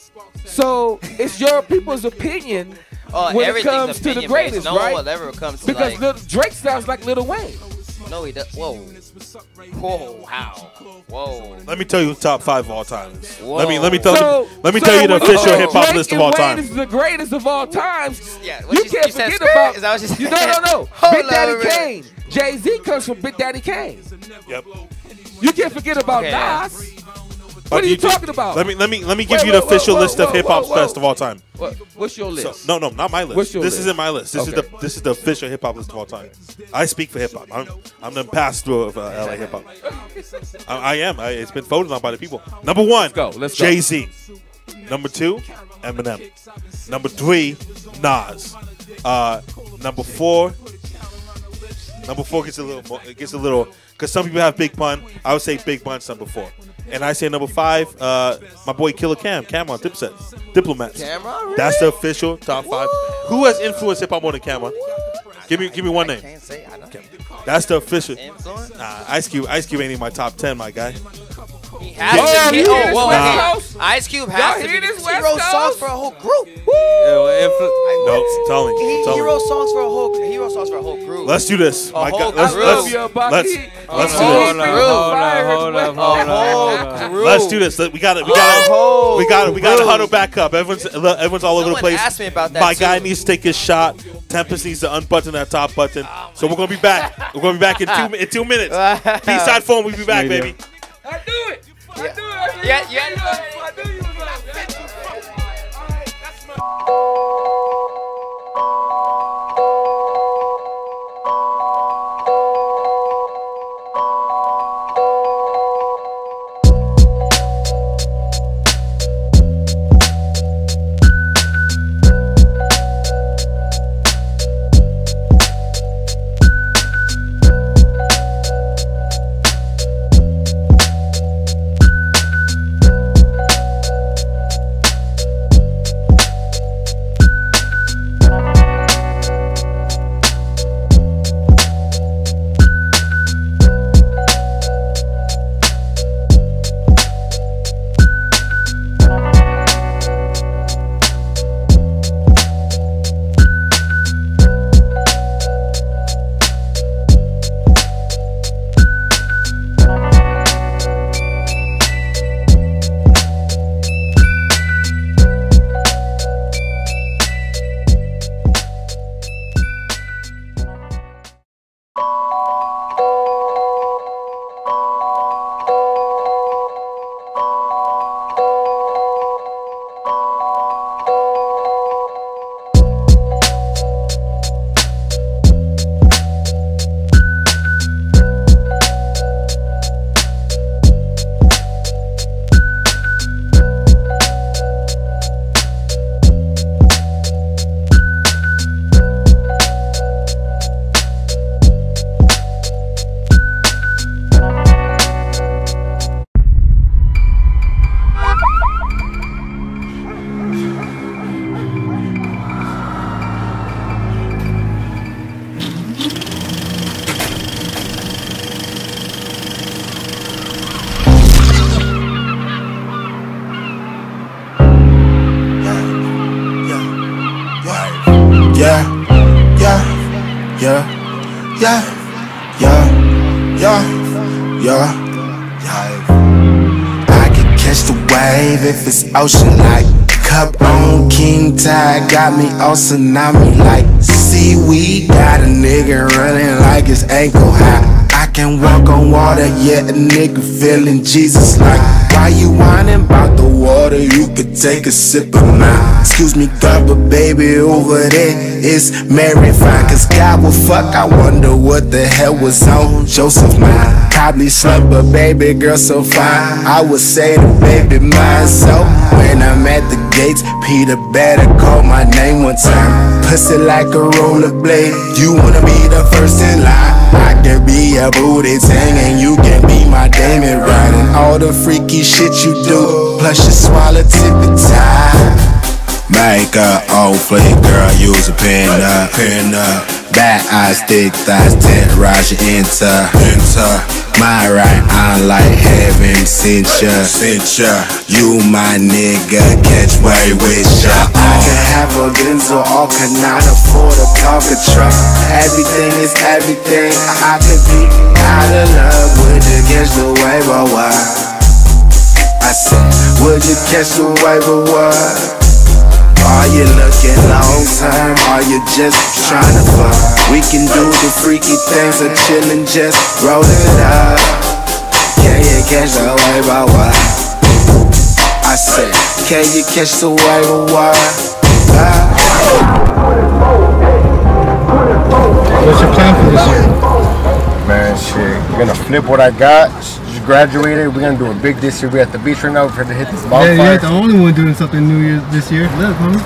[SPEAKER 2] So it's your people's opinion when it comes to the greatest,
[SPEAKER 5] no
[SPEAKER 2] right?
[SPEAKER 5] one will ever come to
[SPEAKER 2] because Drake sounds like Lil Wayne.
[SPEAKER 5] No, he does. Whoa. Whoa, how? Whoa.
[SPEAKER 1] Let me tell you top 5 of all time.
[SPEAKER 5] Whoa.
[SPEAKER 1] Let me tell you the official hip hop list of all time.
[SPEAKER 2] This is the greatest of all times.
[SPEAKER 5] Yeah,
[SPEAKER 2] you can't forget about.
[SPEAKER 5] Is that what you said?
[SPEAKER 2] No. Big Daddy Kane. Jay-Z comes from Big Daddy Kane.
[SPEAKER 1] Yep.
[SPEAKER 2] You can't forget about Nas. What are you talking about?
[SPEAKER 1] Let me give you the official list of hip hop's best of all time.
[SPEAKER 2] What's your list?
[SPEAKER 1] So, no, not my list.
[SPEAKER 2] What's your
[SPEAKER 1] this
[SPEAKER 2] list?
[SPEAKER 1] isn't my list. This is the official hip hop list of all time. I speak for hip hop. I'm the pass-through of LA hip hop. I am. It's been voted on by the people. Number 1,
[SPEAKER 2] let's go.
[SPEAKER 1] Jay-Z. Number 2, Eminem. Number 3, Nas. Number 4 gets a little because some people have Big Pun. I would say Big Pun's number 4. And I say number 5, my boy Killer Cam on Diplomats.
[SPEAKER 5] Camera, really?
[SPEAKER 1] That's the official top 5. Who has influenced hip hop more than Cam? Give me one name.
[SPEAKER 5] Can't say. I don't.
[SPEAKER 1] That's the official.
[SPEAKER 5] Influence?
[SPEAKER 1] Ice Cube ain't in my top 10, my guy.
[SPEAKER 5] He has to be. Ice Cube has to be.
[SPEAKER 2] He
[SPEAKER 5] wrote songs for a whole group.
[SPEAKER 1] No, tell me.
[SPEAKER 5] He wrote songs for a whole group.
[SPEAKER 1] Let's do this.
[SPEAKER 5] A whole group.
[SPEAKER 1] Let's do this. We got to huddle back up. Everyone's all over the place.
[SPEAKER 5] Asked me about that
[SPEAKER 1] My
[SPEAKER 5] too.
[SPEAKER 1] guy needs to take his shot. Tempest needs to unbutton that top button. So we're gonna be back. We're gonna be back in 2 minutes. B-side phone. We'll be back, baby.
[SPEAKER 2] I do it.
[SPEAKER 5] Yeah.
[SPEAKER 2] I knew you was
[SPEAKER 6] I can catch the wave if it's ocean like cup on king tide, got me all tsunami like seaweed. Got a nigga running like his ankle high. I can walk on water, yeah, a nigga feeling Jesus like. Why you whining about the water? You could take a sip of mine. Excuse me, God, but baby, over there it's Mary fine. Cause God will fuck, I wonder what the hell was on Joseph mind. Probably slut, but baby girl so fine. I would say the baby mine. So when I'm at the gates, Peter better call my name one time. Pussy like a rollerblade, you wanna be the first in line. I can be a booty tang and you can be my Damon riding all the freaky shit you do, plus you swallow tippy tie. Make a old flick, girl, use a pin up.
[SPEAKER 11] Bad eyes, thick thighs, terrorize your enter. My right eye like heaven sent ya. You my nigga, catch way with ya. I can have a Benzo, or cannot afford a talker truck. Everything is everything. I could be out of love. Would you catch the wave or what? I said, would you catch the wave or what? Are you looking long term? Are you just trying to fuck? We can do the freaky things or chillin', just roll it up. Can you catch the wave or what? I said, can you catch the wave or what?
[SPEAKER 12] What's your plan for this year? Man, shit, we're gonna flip what I got. Just graduated. We're gonna do it big this year. We're at the beach right now. We're gonna hit this bonfire.
[SPEAKER 13] Yeah, you're the only one doing something New Year's this year. Look, homie.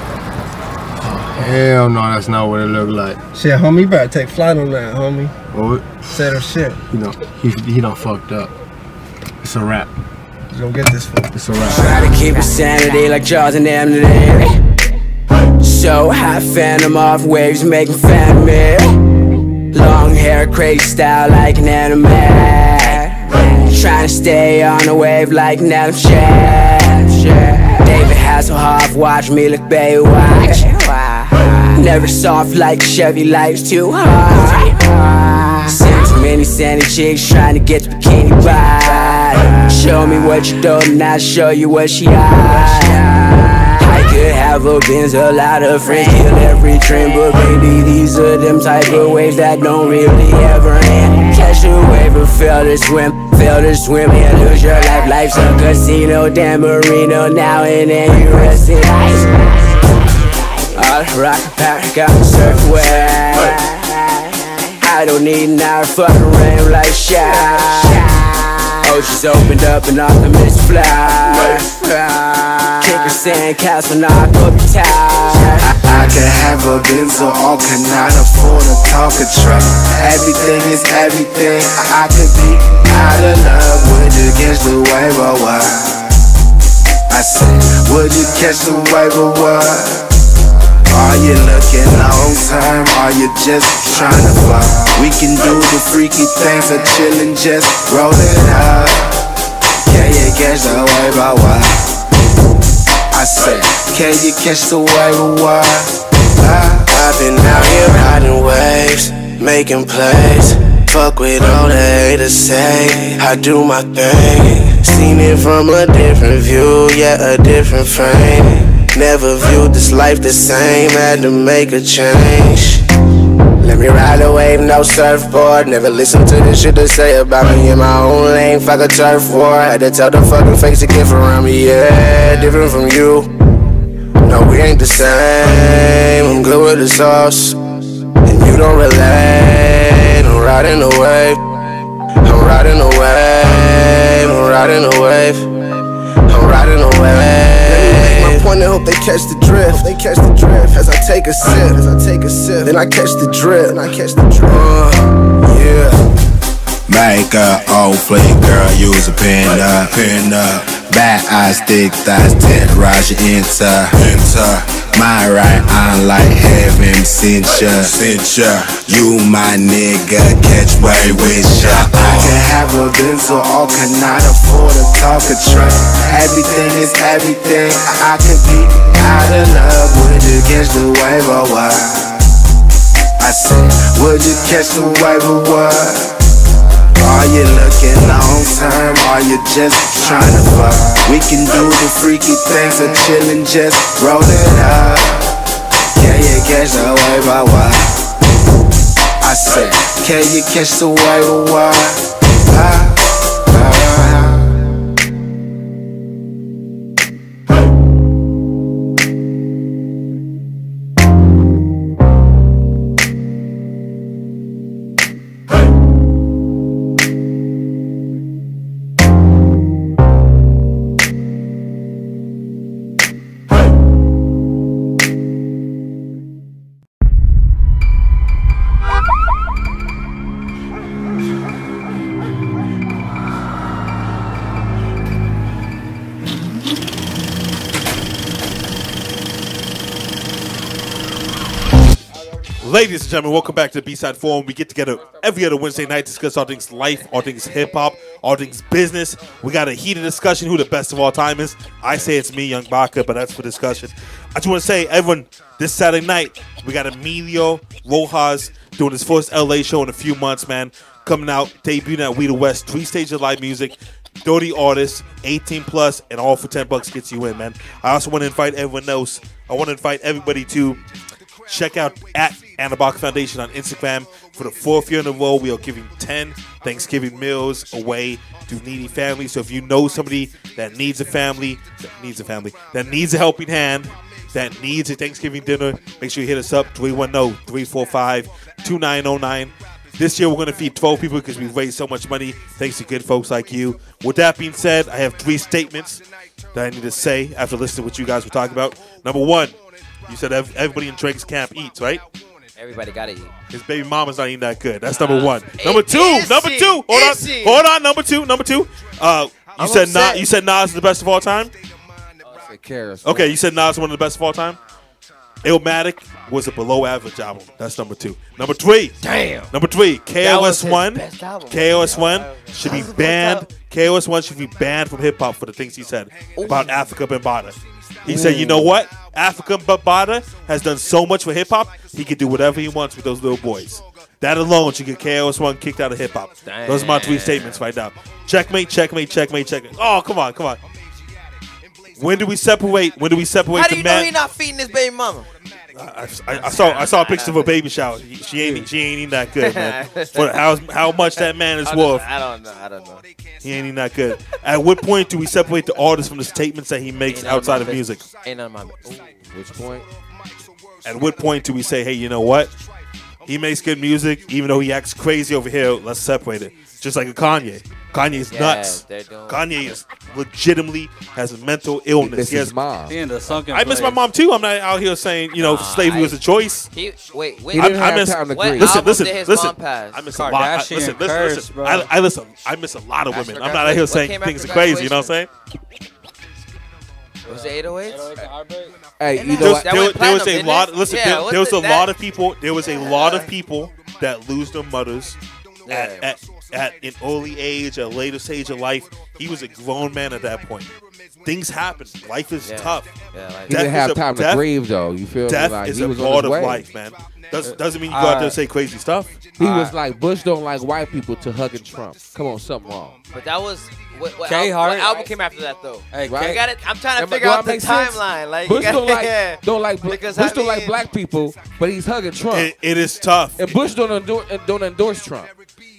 [SPEAKER 12] Hell no, that's not what it looked like.
[SPEAKER 13] Shit, homie, you better take flight on that, homie.
[SPEAKER 12] What?
[SPEAKER 13] Said her shit.
[SPEAKER 12] He done fucked up. It's a wrap.
[SPEAKER 13] You gonna get this for me.
[SPEAKER 12] It's a wrap.
[SPEAKER 14] Try to keep it sanity like Jaws and them today. So high, phantom off waves, making fan of me. Long hair, crazy style like an anime. Trying to stay on the wave like Nelly David Hasselhoff, watch me look Baywatch. Never soft like Chevy, life's too hard. Seen too many sandy chicks trying to get the bikini ride. Show me what you do and I'll show you what she hide. I could have a Benz, a lot of friends, kill every trend, but baby, these are them type of waves that don't really ever end. Catch a wave or fail to swim, and lose your life. Life's a casino, Dan Marino, now and then you rest in ice. All the rock and power, got me surf wet. I don't need an hour, fucking rain like Shaye. Oceans opened up and optimists fly. Kick a sandcastle, knock up your tire.
[SPEAKER 11] I can have a Benzo, or cannot afford a talker truck. Everything is everything. I could be out of love. Would you catch the wave or what? I said, would you catch the wave or what? Are you looking long term? Are you just trying to fuck? We can do the freaky things or chillin', just roll it up. Can you catch the wave or what? I said, can you catch the wave or what?
[SPEAKER 9] I've been out here riding waves, making plays. Fuck with all the haters say, I do my thing. Seen it from a different view, yeah, a different frame. Never viewed this life the same, had to make a change. Let me ride a wave, no surfboard. Never listen to this shit they say about me in my own lane. Fuck a turf war, had to tell the fucking fakes to get around me. Yeah, different from you. No, we ain't the same. I'm good with the sauce, and you don't relate. I'm riding the wave, I'm riding the wave, I'm riding the wave, I'm riding the wave.
[SPEAKER 12] Point and hope they catch the drift. They catch the drift as I take a sip. Then I catch the drip. Yeah.
[SPEAKER 11] Baca, old flick, girl, use a pin up. Bad eyes, thick thighs, terrorize your enter. My right eye like heaven sent ya. You my nigga, catch way with ya. I can have a Benzo, or cannot afford a talker truck. Everything is everything. I could be out of love. Would you catch the wave or what? I said, would you catch the wave or what? Are you looking long term? Are you just trying to fuck? We can do the freaky things or chillin', just roll it up. Can you catch the wave or what? I said, can you catch the wave or what?
[SPEAKER 1] Ladies and gentlemen, welcome back to the B-Side Forum. We get together every other Wednesday night to discuss all things life, all things hip-hop, all things business. We got a heated discussion who the best of all time is. I say it's me, Young Baca, but that's for discussion. I just want to say, everyone, this Saturday night, we got Emilio Rojas doing his first LA show in a few months, man. Coming out, debuting at We the West, 3 stages of live music, 30 artists, 18 plus, and all for $10 gets you in, man. I also want to invite everyone else. I want to invite everybody to check out at Baca Foundation on Instagram. For the 4th year in a row, we are giving 10 Thanksgiving meals away to needy families. So if you know somebody that needs a family, that needs a helping hand, that needs a Thanksgiving dinner, make sure you hit us up, 310-345-2909. This year, we're going to feed 12 people because we've raised so much money thanks to good folks like you. With that being said, I have 3 statements that I need to say after listening to what you guys were talking about. Number 1, you said everybody in Drake's camp eats, right?
[SPEAKER 5] Everybody gotta eat.
[SPEAKER 1] His baby mama's not eating that good. That's number 1. Number 2. Hold on. Number two. You said Nas is the best of all time. Okay, you said Nas is one of the best of all time. Illmatic was a below average album. That's number 2. Number 3.
[SPEAKER 5] Damn.
[SPEAKER 1] Number 3. KOS1. KOS1 should be banned. KOS1 should be banned from hip hop for the things he said about Africa Bambaataa. He said, you know what? Africa Bambaataa has done so much for hip hop. He can do whatever he wants with those little boys. That alone should get KOS1 kicked out of hip hop. Those are my 3 statements right now. Checkmate. Oh, come on. When do we separate?
[SPEAKER 5] How do you know he not feeding his baby mama?
[SPEAKER 1] I saw a picture of a baby shower. She ain't eating that good, man. For how much that man is worth.
[SPEAKER 5] I don't know.
[SPEAKER 1] He ain't eating that good. At what point do we separate the artist from the statements that he makes outside of music?
[SPEAKER 5] Ain't none of my business.
[SPEAKER 2] Which point?
[SPEAKER 1] At what point do we say, hey, you know what? He makes good music, even though he acts crazy over here. Let's separate it. Just like a Kanye. Kanye's nuts. Kanye is legitimately has a mental illness.
[SPEAKER 2] He has mom.
[SPEAKER 4] He in the sunken
[SPEAKER 1] I miss my mom too. I'm not out here saying slavery was a choice.
[SPEAKER 2] He didn't have time to agree.
[SPEAKER 1] Listen.
[SPEAKER 5] I
[SPEAKER 1] miss a lot. Listen. I miss a lot of women. I'm not out here saying things are crazy. You know what I'm saying?
[SPEAKER 5] Was it 808s?
[SPEAKER 2] Hey, you know what?
[SPEAKER 1] There was a lot. Listen, there was a lot of people. There was a lot of people that lose their mothers at an early age, a later stage of life. He was a grown man at that point. Things happen. Life is tough.
[SPEAKER 2] He didn't have time to grieve, though. You feel
[SPEAKER 1] death
[SPEAKER 2] like
[SPEAKER 1] is
[SPEAKER 2] he was
[SPEAKER 1] a part
[SPEAKER 2] on his
[SPEAKER 1] of
[SPEAKER 2] way.
[SPEAKER 1] life, man. Doesn't mean you go out there and say crazy stuff.
[SPEAKER 2] He was like, Bush don't like white people to hugging Trump. Come on, something wrong.
[SPEAKER 5] But that was what
[SPEAKER 4] K-Hart.
[SPEAKER 5] album came after that though?
[SPEAKER 4] Hey,
[SPEAKER 2] Right?
[SPEAKER 5] You got it. I'm trying to figure out the timeline. Like
[SPEAKER 2] Bush
[SPEAKER 5] you
[SPEAKER 2] don't
[SPEAKER 5] gotta,
[SPEAKER 2] like Bush don't like black people, but he's hugging Trump.
[SPEAKER 1] It is tough.
[SPEAKER 2] And Bush don't endorse Trump.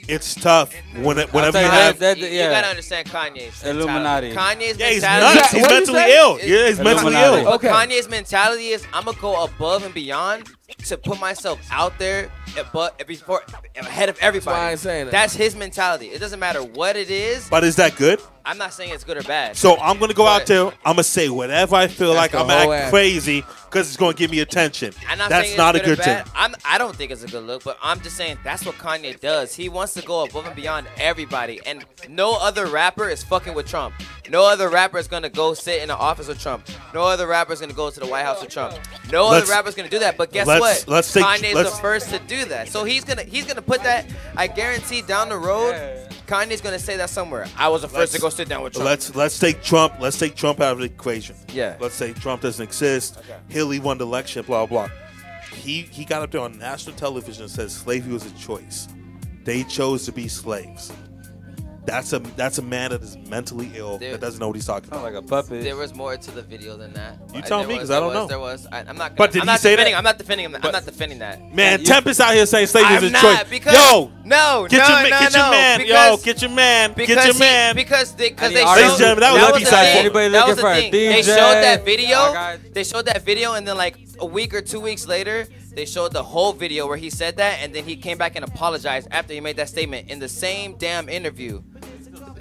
[SPEAKER 1] It's tough whenever you have.
[SPEAKER 5] You gotta understand Kanye's
[SPEAKER 4] Illuminati.
[SPEAKER 5] Kanye's
[SPEAKER 1] Yeah, he's
[SPEAKER 5] mentality.
[SPEAKER 1] nuts. He's mentally ill. Yeah, he's mentally ill.
[SPEAKER 5] But Kanye's mentality is, I'm gonna go above and beyond to put myself out there, ahead of everybody.
[SPEAKER 2] That's why I ain't saying that.
[SPEAKER 5] That's his mentality. It doesn't matter what it is.
[SPEAKER 1] But is that good?
[SPEAKER 5] I'm not saying it's good or bad.
[SPEAKER 1] So I'm gonna go out there. I'm gonna say whatever I feel like
[SPEAKER 2] the
[SPEAKER 1] I'm
[SPEAKER 2] whole
[SPEAKER 1] acting
[SPEAKER 2] ass.
[SPEAKER 1] crazy because it's gonna give me attention.
[SPEAKER 5] I'm not
[SPEAKER 1] That's
[SPEAKER 5] saying
[SPEAKER 1] not a
[SPEAKER 5] it's good
[SPEAKER 1] good
[SPEAKER 5] or
[SPEAKER 1] thing.
[SPEAKER 5] bad. I don't think it's a good look, but I'm just saying that's what Kanye does. He wants to go above and beyond everybody, and no other rapper is fucking with Trump. No other rapper is gonna go sit in the office with Trump. No other rapper is gonna go to the White House with Trump. No other rapper is gonna do that. But guess what? Kanye's the first to do that. So he's gonna put that. I guarantee down the road, Kanye's gonna say that somewhere. I was the first to go sit down with Trump.
[SPEAKER 1] Let's take Trump. Let's take Trump out of the equation.
[SPEAKER 5] Yeah.
[SPEAKER 1] Let's say Trump doesn't exist. Hillary won the election. Blah blah. He got up there on national television and said slavery was a choice. They chose to be slaves. That's a man that is mentally ill that doesn't know what he's talking about.
[SPEAKER 4] Like a puppet.
[SPEAKER 5] There was more to the video than that.
[SPEAKER 1] You tell me, because I don't know.
[SPEAKER 5] There was. I'm not.
[SPEAKER 1] But did he say that?
[SPEAKER 5] I'm not defending him. I'm not defending that.
[SPEAKER 1] Man, Tempest out here saying slavery is a choice.
[SPEAKER 5] Because,
[SPEAKER 1] Yo,
[SPEAKER 5] no,
[SPEAKER 1] get your man.
[SPEAKER 5] Because,
[SPEAKER 1] get your man.
[SPEAKER 5] Because
[SPEAKER 1] get your man.
[SPEAKER 5] Because they
[SPEAKER 1] ladies and gentlemen, that was the B-side.
[SPEAKER 4] Anybody looking for a DJ?
[SPEAKER 5] They showed that video. They showed that video, and then like a week or 2 weeks later, they showed the whole video where he said that, and then he came back and apologized after he made that statement in the same damn interview.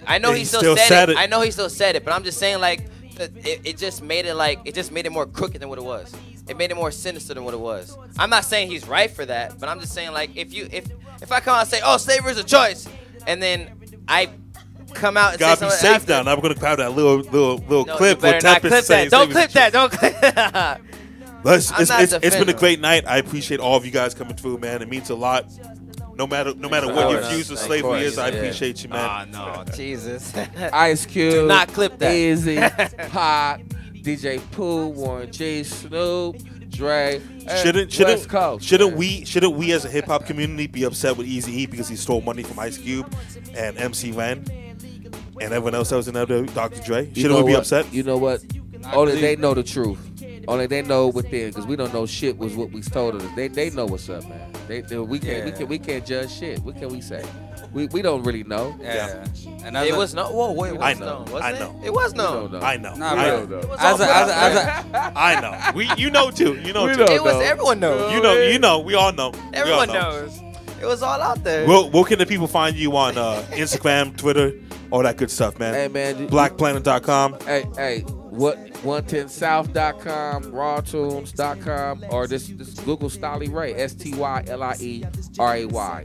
[SPEAKER 5] I know he still said it. I know he still said it, but I'm just saying like it just made it more crooked than what it was. It made it more sinister than what it was. I'm not saying he's right for that, but I'm just saying like if I come out and say, oh, slavery is a choice, and then I come out and
[SPEAKER 1] gotta
[SPEAKER 5] say
[SPEAKER 1] be
[SPEAKER 5] something
[SPEAKER 1] safe
[SPEAKER 5] after,
[SPEAKER 1] now. We're gonna have that little
[SPEAKER 5] no,
[SPEAKER 1] clip where Tempest saying
[SPEAKER 5] don't clip that. Don't clip that.
[SPEAKER 1] But
[SPEAKER 5] I'm not
[SPEAKER 1] it's been a
[SPEAKER 5] defending
[SPEAKER 1] great night. I appreciate all of you guys coming through, man. It means a lot. No matter what your views of slavery is, I appreciate you, man.
[SPEAKER 5] no, Jesus.
[SPEAKER 2] Ice Cube.
[SPEAKER 5] Do not clip that.
[SPEAKER 2] Easy, Pac, DJ Pooh, Warren G, Snoop, Dre.
[SPEAKER 1] Shouldn't we as a hip hop community be upset with Eazy-E because he stole money from Ice Cube and MC Ren and everyone else that was in there, Dr. Dre? Shouldn't we be upset?
[SPEAKER 2] You know what? Only they know the truth. Only they know within, because we don't know shit was what we told us. They know what's up, man. We can't judge shit. What can we say? We don't really know.
[SPEAKER 4] Yeah. And
[SPEAKER 5] It was no. Whoa, wait.
[SPEAKER 1] I know. I know.
[SPEAKER 5] It was no.
[SPEAKER 1] I know.
[SPEAKER 4] Nah,
[SPEAKER 1] I
[SPEAKER 4] bro.
[SPEAKER 1] know.
[SPEAKER 4] I
[SPEAKER 1] know. You know too. You know too.
[SPEAKER 5] It was everyone knows.
[SPEAKER 1] You know. We all know.
[SPEAKER 5] Everyone knows. It was all out there.
[SPEAKER 1] Where can the people find you on Instagram, Twitter, all that good stuff, man?
[SPEAKER 2] Hey, man.
[SPEAKER 1] BlackPlanet.com.
[SPEAKER 2] Hey. What 110south.com, rawtunes.com, or this Google Stylie Ray, STYLIERAY.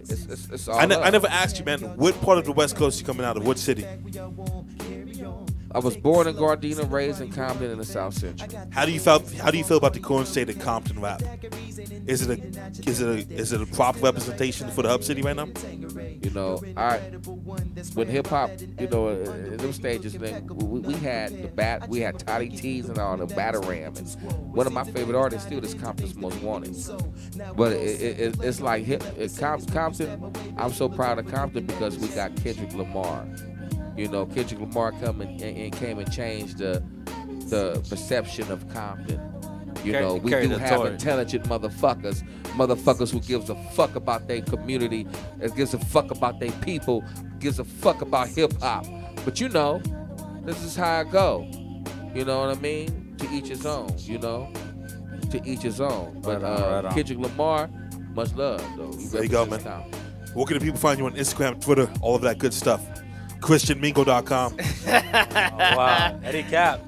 [SPEAKER 2] It's all
[SPEAKER 1] I
[SPEAKER 2] up.
[SPEAKER 1] never asked you, man. What part of the West Coast you coming out of? What city?
[SPEAKER 2] I was born in Gardena, raised in Compton in the South Central.
[SPEAKER 1] How do you feel about the current state of Compton rap? Is it a proper representation for the hub city right now?
[SPEAKER 2] You know, when hip hop, you know, in those stages, then we had Toddy T's and all the Bataram, and one of my favorite artists still is Compton's Most Wanted. But it's like Compton. I'm so proud of Compton because we got Kendrick Lamar. You know, Kendrick Lamar came and changed the perception of Compton. You know, we do have intelligent motherfuckers who gives a fuck about their community, that gives a fuck about their people, gives a fuck about hip hop. But you know, this is how I go. You know what I mean? To each his own. You know, to each his own. But Kendrick Lamar, much love though.
[SPEAKER 1] There you go, man. Where can the people find you on Instagram, Twitter, all of that good stuff? ChristianMingo.com.
[SPEAKER 3] Oh, wow. Eddie Cap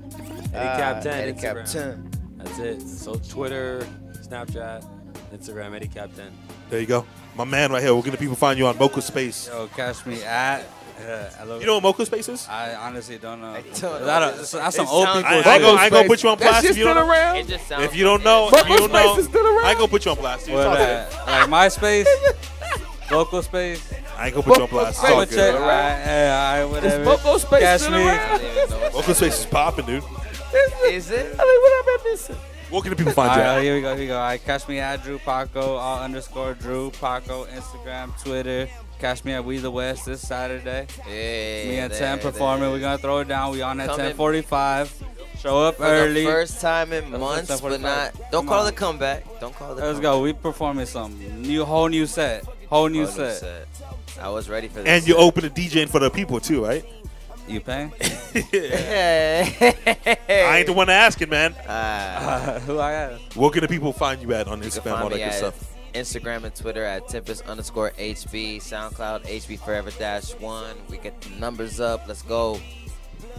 [SPEAKER 3] 10.
[SPEAKER 5] Eddie Cap
[SPEAKER 3] Instagram.
[SPEAKER 5] 10.
[SPEAKER 3] That's it. So Twitter, Snapchat, Instagram, Eddie Cap 10.
[SPEAKER 1] There you go. My man right here. Where can the people find you on Mocha Space?
[SPEAKER 4] Yo, catch me at.
[SPEAKER 1] You know what Mocha Space is?
[SPEAKER 4] I honestly don't know.
[SPEAKER 5] That's
[SPEAKER 4] some old people.
[SPEAKER 1] I ain't gonna put you on blast if you don't know.
[SPEAKER 2] Around?
[SPEAKER 1] If you don't know, I ain't gonna put you on blast.
[SPEAKER 4] Like MySpace, local space.
[SPEAKER 1] I ain't gonna put you on blast.
[SPEAKER 4] All right, whatever.
[SPEAKER 2] Is Mocha Space
[SPEAKER 4] Catch
[SPEAKER 2] still
[SPEAKER 4] me.
[SPEAKER 2] around?
[SPEAKER 1] Mocha Space is popping, dude.
[SPEAKER 5] Is it?
[SPEAKER 2] I mean, what have I missing?
[SPEAKER 1] Where can the people find you?
[SPEAKER 4] All right, here we go. All right, catch me at Drew Paco, _Drew Paco, Instagram, Twitter. Catch me at We the West this Saturday.
[SPEAKER 5] Yeah,
[SPEAKER 4] me and 10 performing. We're gonna throw it down. We on at 10:45. Show up
[SPEAKER 5] for
[SPEAKER 4] early.
[SPEAKER 5] The first time in months, but not. Don't call it a comeback. Don't call it.
[SPEAKER 4] Let's go. We performing something whole new set. Whole new set.
[SPEAKER 5] I was ready for this.
[SPEAKER 1] And you open a DJing for the people too, right?
[SPEAKER 4] You paying?
[SPEAKER 1] I ain't the one asking, man.
[SPEAKER 4] Who I ask?
[SPEAKER 1] Where can the people find you at on Instagram, all that good stuff?
[SPEAKER 5] Instagram and Twitter at Tempest_HB, SoundCloud HB Forever -1. We get the numbers up. Let's go.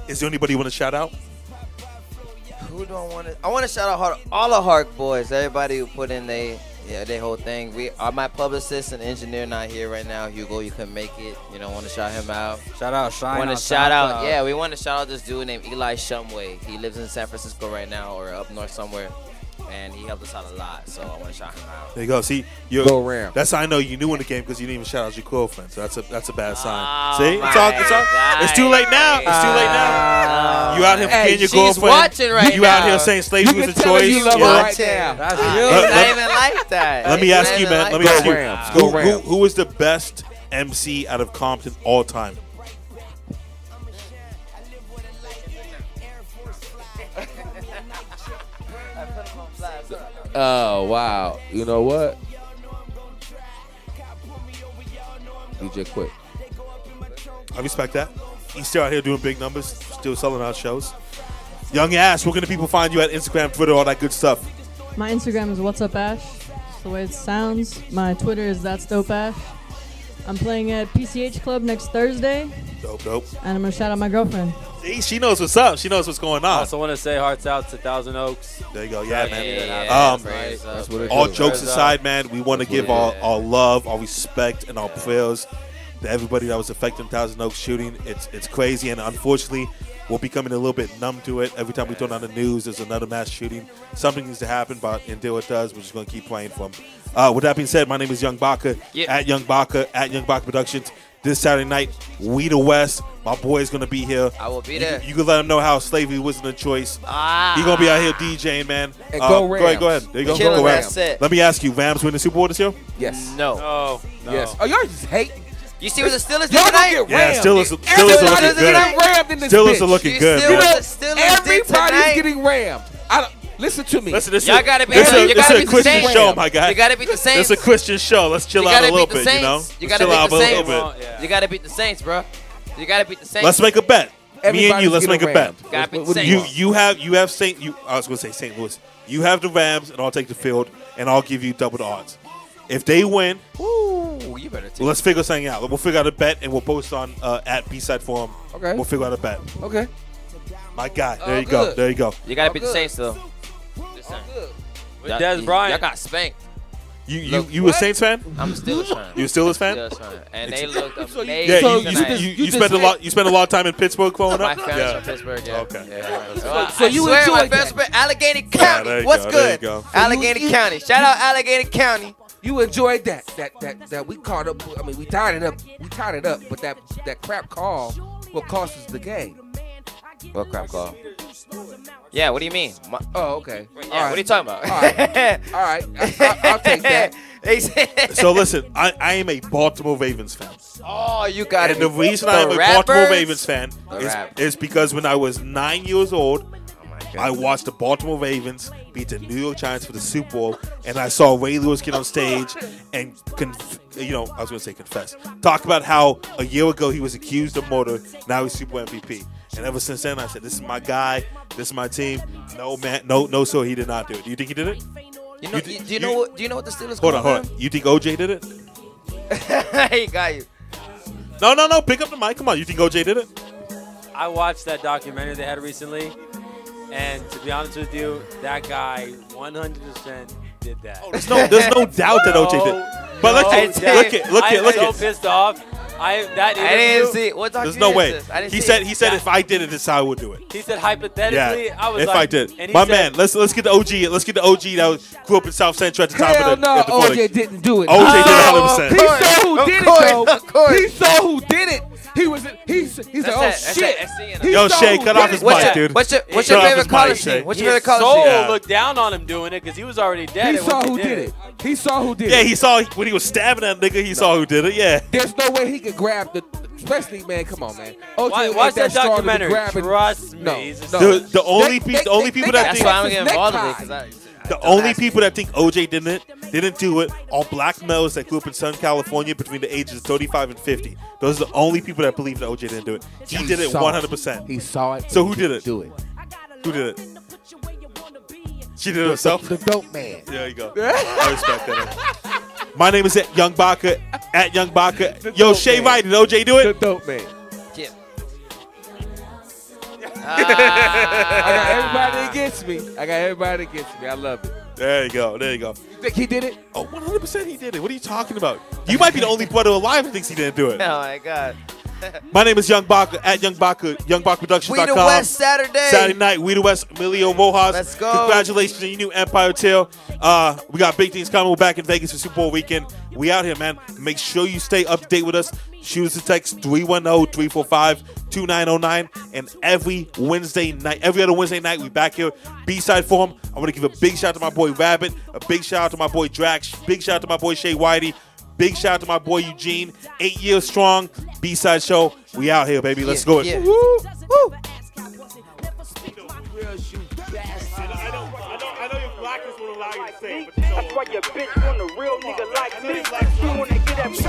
[SPEAKER 1] Is there anybody you want to shout out?
[SPEAKER 5] Who do I want to? I want to shout out all the Hark boys. Everybody who put in their whole thing. We are my publicist and engineer not here right now. Hugo, you couldn't make it. You know, want to shout him out.
[SPEAKER 4] Shout out Shine.
[SPEAKER 5] Want to shout out? Yeah, we want to shout out this dude named Eli Shumway. He lives in San Francisco right now, or up north somewhere, and he helped us out a lot. So I want to shout him out.
[SPEAKER 1] There you go. See,
[SPEAKER 2] go around.
[SPEAKER 1] That's how I know you knew in the game because you didn't even shout out your girlfriend. So that's a bad sign.
[SPEAKER 5] Oh,
[SPEAKER 1] See, it's too late now. It's too late now. You out here forgetting your girlfriend.
[SPEAKER 5] Watching right
[SPEAKER 1] you
[SPEAKER 5] now.
[SPEAKER 1] out here saying slavery was a choice.
[SPEAKER 2] You love her right now.
[SPEAKER 4] That's
[SPEAKER 5] not even like that.
[SPEAKER 1] Let me ask you, man. Let me ask you. Who is the best MC out of Compton all time?
[SPEAKER 2] Oh, wow. You know what? DJ Quick.
[SPEAKER 1] I respect that. He's still out here doing big numbers, still selling out shows. Young Ash, where can the people find you at Instagram, Twitter, all that good stuff?
[SPEAKER 10] My Instagram is What's Up Ash. That's the way it sounds. My Twitter is That's Dope Ash. I'm playing at PCH Club next Thursday.
[SPEAKER 1] Dope.
[SPEAKER 10] And I'm going to shout out my girlfriend.
[SPEAKER 1] See, she knows what's up. She knows what's going on.
[SPEAKER 3] I also want to say hearts out to Thousand Oaks.
[SPEAKER 1] There you go. Yeah, man.
[SPEAKER 5] That's
[SPEAKER 2] what it
[SPEAKER 1] all
[SPEAKER 2] is.
[SPEAKER 1] jokes aside, man, we want to give our love, our respect, and our prayers to everybody that was affected in Thousand Oaks shooting. It's crazy, and unfortunately, we're becoming a little bit numb to it. Every time we turn on the news, there's another mass shooting. Something needs to happen, but until it does, we're just going to keep playing for them. With that being said, my name is Young Baca, at Young Baca Productions. This Saturday night, We the West. My boy is going to be here.
[SPEAKER 5] I will be there.
[SPEAKER 1] You can let him know how slavery wasn't a choice. He's going to be out here DJing, man.
[SPEAKER 2] And go Rams.
[SPEAKER 1] Go ahead. There you go.
[SPEAKER 5] Go
[SPEAKER 1] Rams. Let me ask you, Rams win the Super Bowl this year?
[SPEAKER 2] Yes.
[SPEAKER 5] No.
[SPEAKER 3] No.
[SPEAKER 2] Yes. Oh, y'all just hate.
[SPEAKER 5] You see what the Steelers did
[SPEAKER 2] Y'all
[SPEAKER 5] tonight?
[SPEAKER 2] don't get
[SPEAKER 1] Yeah,
[SPEAKER 2] rammed.
[SPEAKER 1] Steelers are looking good.
[SPEAKER 2] Rammed in this
[SPEAKER 1] Steelers are
[SPEAKER 2] bitch.
[SPEAKER 1] looking good,
[SPEAKER 5] see
[SPEAKER 1] bro.
[SPEAKER 5] what the Steelers did
[SPEAKER 2] Everybody's
[SPEAKER 5] tonight?
[SPEAKER 2] getting rammed. Listen to me.
[SPEAKER 1] Listen, this
[SPEAKER 5] Y'all
[SPEAKER 1] is
[SPEAKER 5] gotta be.
[SPEAKER 1] this
[SPEAKER 5] you
[SPEAKER 1] is
[SPEAKER 5] gotta
[SPEAKER 1] a
[SPEAKER 5] beat the
[SPEAKER 1] Christian
[SPEAKER 5] Saints.
[SPEAKER 1] show, my guy.
[SPEAKER 5] You gotta beat the Saints.
[SPEAKER 1] It's a Christian show. Let's chill
[SPEAKER 5] You
[SPEAKER 1] out
[SPEAKER 5] gotta
[SPEAKER 1] a little
[SPEAKER 5] beat the
[SPEAKER 1] bit, you know?
[SPEAKER 5] Saints. You
[SPEAKER 1] Let's
[SPEAKER 5] gotta
[SPEAKER 1] chill out
[SPEAKER 5] beat
[SPEAKER 1] a
[SPEAKER 5] the
[SPEAKER 1] little
[SPEAKER 5] Saints.
[SPEAKER 1] bit.
[SPEAKER 5] You gotta beat the Saints, bro. You gotta beat the Saints.
[SPEAKER 1] Let's make a bet. Me and you, let's
[SPEAKER 2] Everybody's
[SPEAKER 1] make a bet.
[SPEAKER 2] getting
[SPEAKER 5] Gotta beat the
[SPEAKER 2] What do
[SPEAKER 5] Saints.
[SPEAKER 1] You have St. I was gonna say St. Louis. You have the Rams, and I'll take the field, and I'll give you double the odds. If they win,
[SPEAKER 5] Ooh, you better take
[SPEAKER 1] let's figure something out. We'll figure out a bet, and we'll post on at B-Side Forum.
[SPEAKER 2] Okay.
[SPEAKER 1] We'll figure out a bet.
[SPEAKER 2] Okay.
[SPEAKER 1] My guy.
[SPEAKER 2] Oh,
[SPEAKER 1] There you go.
[SPEAKER 2] good.
[SPEAKER 1] There you go.
[SPEAKER 5] You gotta beat the
[SPEAKER 2] good.
[SPEAKER 5] Saints, though. Listen.
[SPEAKER 3] With Dez Bryant.
[SPEAKER 5] Y'all got spanked.
[SPEAKER 1] You a Saints fan?
[SPEAKER 5] I'm a Steelers fan.
[SPEAKER 1] You a Steelers fan?
[SPEAKER 5] Steelers fan. And they looked amazing
[SPEAKER 1] Yeah,
[SPEAKER 5] tonight.
[SPEAKER 1] you spent a lot. You spent a lot of time in Pittsburgh growing
[SPEAKER 5] My
[SPEAKER 1] up.
[SPEAKER 5] family's from Pittsburgh, yeah.
[SPEAKER 1] Okay.
[SPEAKER 5] Yeah.
[SPEAKER 2] So you
[SPEAKER 5] I swear,
[SPEAKER 2] enjoyed
[SPEAKER 5] my best
[SPEAKER 2] that?
[SPEAKER 5] friend, Allegheny
[SPEAKER 1] there
[SPEAKER 5] County.
[SPEAKER 1] you
[SPEAKER 5] What's
[SPEAKER 1] go, there you
[SPEAKER 5] good?
[SPEAKER 1] go.
[SPEAKER 5] Allegheny County. Shout out Allegheny County.
[SPEAKER 2] You enjoyed that we caught up. I mean, we tied it up. We tied it up. But that crap call will cost us the game.
[SPEAKER 5] What crap call? Yeah, what do you mean?
[SPEAKER 2] Oh, okay.
[SPEAKER 5] Yeah,
[SPEAKER 2] All
[SPEAKER 5] what
[SPEAKER 2] right.
[SPEAKER 5] are you talking about?
[SPEAKER 2] All right. I'll take that.
[SPEAKER 1] So listen, I am a Baltimore Ravens fan.
[SPEAKER 5] Oh, you got it.
[SPEAKER 1] And the reason I am a Baltimore Ravens fan is because when I was 9 years old, I watched the Baltimore Ravens beat the New York Giants for the Super Bowl, and I saw Ray Lewis get on stage and, I was going to say confess, talk about how a year ago he was accused of murder, now he's Super MVP. And ever since then, I said, this is my guy, this is my team. No, man, no, sir, he did not do it. Do you think he did it?
[SPEAKER 5] Do you know what the Steelers
[SPEAKER 1] Hold
[SPEAKER 5] call
[SPEAKER 1] on. You think OJ did it?
[SPEAKER 5] He got you.
[SPEAKER 1] No. Pick up the mic. Come on. You think OJ did it?
[SPEAKER 3] I watched that documentary they had recently, and to be honest with you, that guy 100% did that.
[SPEAKER 1] There's no doubt that OJ did. But look
[SPEAKER 3] I'm so
[SPEAKER 1] at.
[SPEAKER 3] pissed off. I
[SPEAKER 5] didn't see what
[SPEAKER 1] There's no way. He said if I did it, this is how I would do it.
[SPEAKER 3] He said hypothetically.
[SPEAKER 1] Yeah,
[SPEAKER 3] I was
[SPEAKER 1] if
[SPEAKER 3] like,
[SPEAKER 1] I did.
[SPEAKER 3] and he
[SPEAKER 1] My
[SPEAKER 3] said,
[SPEAKER 1] man, let's get the OG. Let's get the OG that grew up in South Central at the time
[SPEAKER 2] Hell
[SPEAKER 1] of the.
[SPEAKER 2] no,
[SPEAKER 1] at the voting.
[SPEAKER 2] OJ didn't do it.
[SPEAKER 1] OJ did it 100%.
[SPEAKER 2] He saw who did it, though.
[SPEAKER 5] Of course.
[SPEAKER 2] He saw who did it. He said, oh shit.
[SPEAKER 1] Yo, Shay, cut off his mic, dude.
[SPEAKER 5] What's your
[SPEAKER 1] Cut off
[SPEAKER 5] favorite
[SPEAKER 1] his
[SPEAKER 5] college
[SPEAKER 1] mic, Shay.
[SPEAKER 5] team? What's your
[SPEAKER 3] his
[SPEAKER 5] favorite
[SPEAKER 3] soul
[SPEAKER 5] college team?
[SPEAKER 3] looked down on him doing it because he was already dead.
[SPEAKER 2] He
[SPEAKER 3] and
[SPEAKER 2] saw
[SPEAKER 3] when
[SPEAKER 2] who
[SPEAKER 3] he
[SPEAKER 2] did it. He saw who did it.
[SPEAKER 1] Yeah, he saw when he was stabbing that nigga. He saw who did it. Yeah.
[SPEAKER 2] There's no way he could grab the. Especially, man, come on, man. OJ
[SPEAKER 3] Watch that
[SPEAKER 2] strong to be
[SPEAKER 3] documentary.
[SPEAKER 2] grabbing-
[SPEAKER 3] Trust me.
[SPEAKER 2] No,
[SPEAKER 3] He's
[SPEAKER 2] no.
[SPEAKER 1] The only people that
[SPEAKER 5] That's
[SPEAKER 1] think
[SPEAKER 5] why I'm getting involved with it.
[SPEAKER 1] the only people that think OJ didn't do it are black males that grew up in Southern California between the ages of 35 and 50. Those are the only people that believe that OJ didn't do it. He did it
[SPEAKER 2] saw
[SPEAKER 1] 100%.
[SPEAKER 2] He saw it.
[SPEAKER 1] So who did it?
[SPEAKER 2] Do it.
[SPEAKER 1] Who did it? She did it herself?
[SPEAKER 2] The dope man.
[SPEAKER 1] There you go. I respect that. My name is Young Baca, at Young Baca. Yo, Shaye Whitey, did OJ do
[SPEAKER 2] The
[SPEAKER 1] it?
[SPEAKER 2] dope man.
[SPEAKER 5] Yeah.
[SPEAKER 2] I got everybody against me. I love it.
[SPEAKER 1] There you go.
[SPEAKER 2] You think he did it?
[SPEAKER 1] Oh, 100% he did it. What are you talking about? You might be the only brother alive who thinks he didn't do it.
[SPEAKER 5] Oh my God.
[SPEAKER 1] My name is Young Baca, at Young Baca, YoungBacaProductions.com.
[SPEAKER 5] We the West Saturday.
[SPEAKER 1] Saturday night, We the West, Emilio Rojas.
[SPEAKER 5] Let's go.
[SPEAKER 1] Congratulations on your new Empire Hotel. We got big things coming. We're back in Vegas for Super Bowl weekend. We out here, man. Make sure you stay up to date with us. Shoot us a text, 310-345-2909. And every other Wednesday night, we back here, B-Side Forum. I want to give a big shout out to my boy Rabbit, a big shout out to my boy Drakk, big shout out to my boy Shaye Whitey, big shout out to my boy Eugene. 8 years strong, B-Side show. We out here, baby. Let's go.
[SPEAKER 5] Yeah.
[SPEAKER 1] Woo! Woo! I know your blackness will allow you to say it, but
[SPEAKER 7] That's why your bitch want a real nigga like me. You wanna get that bitch.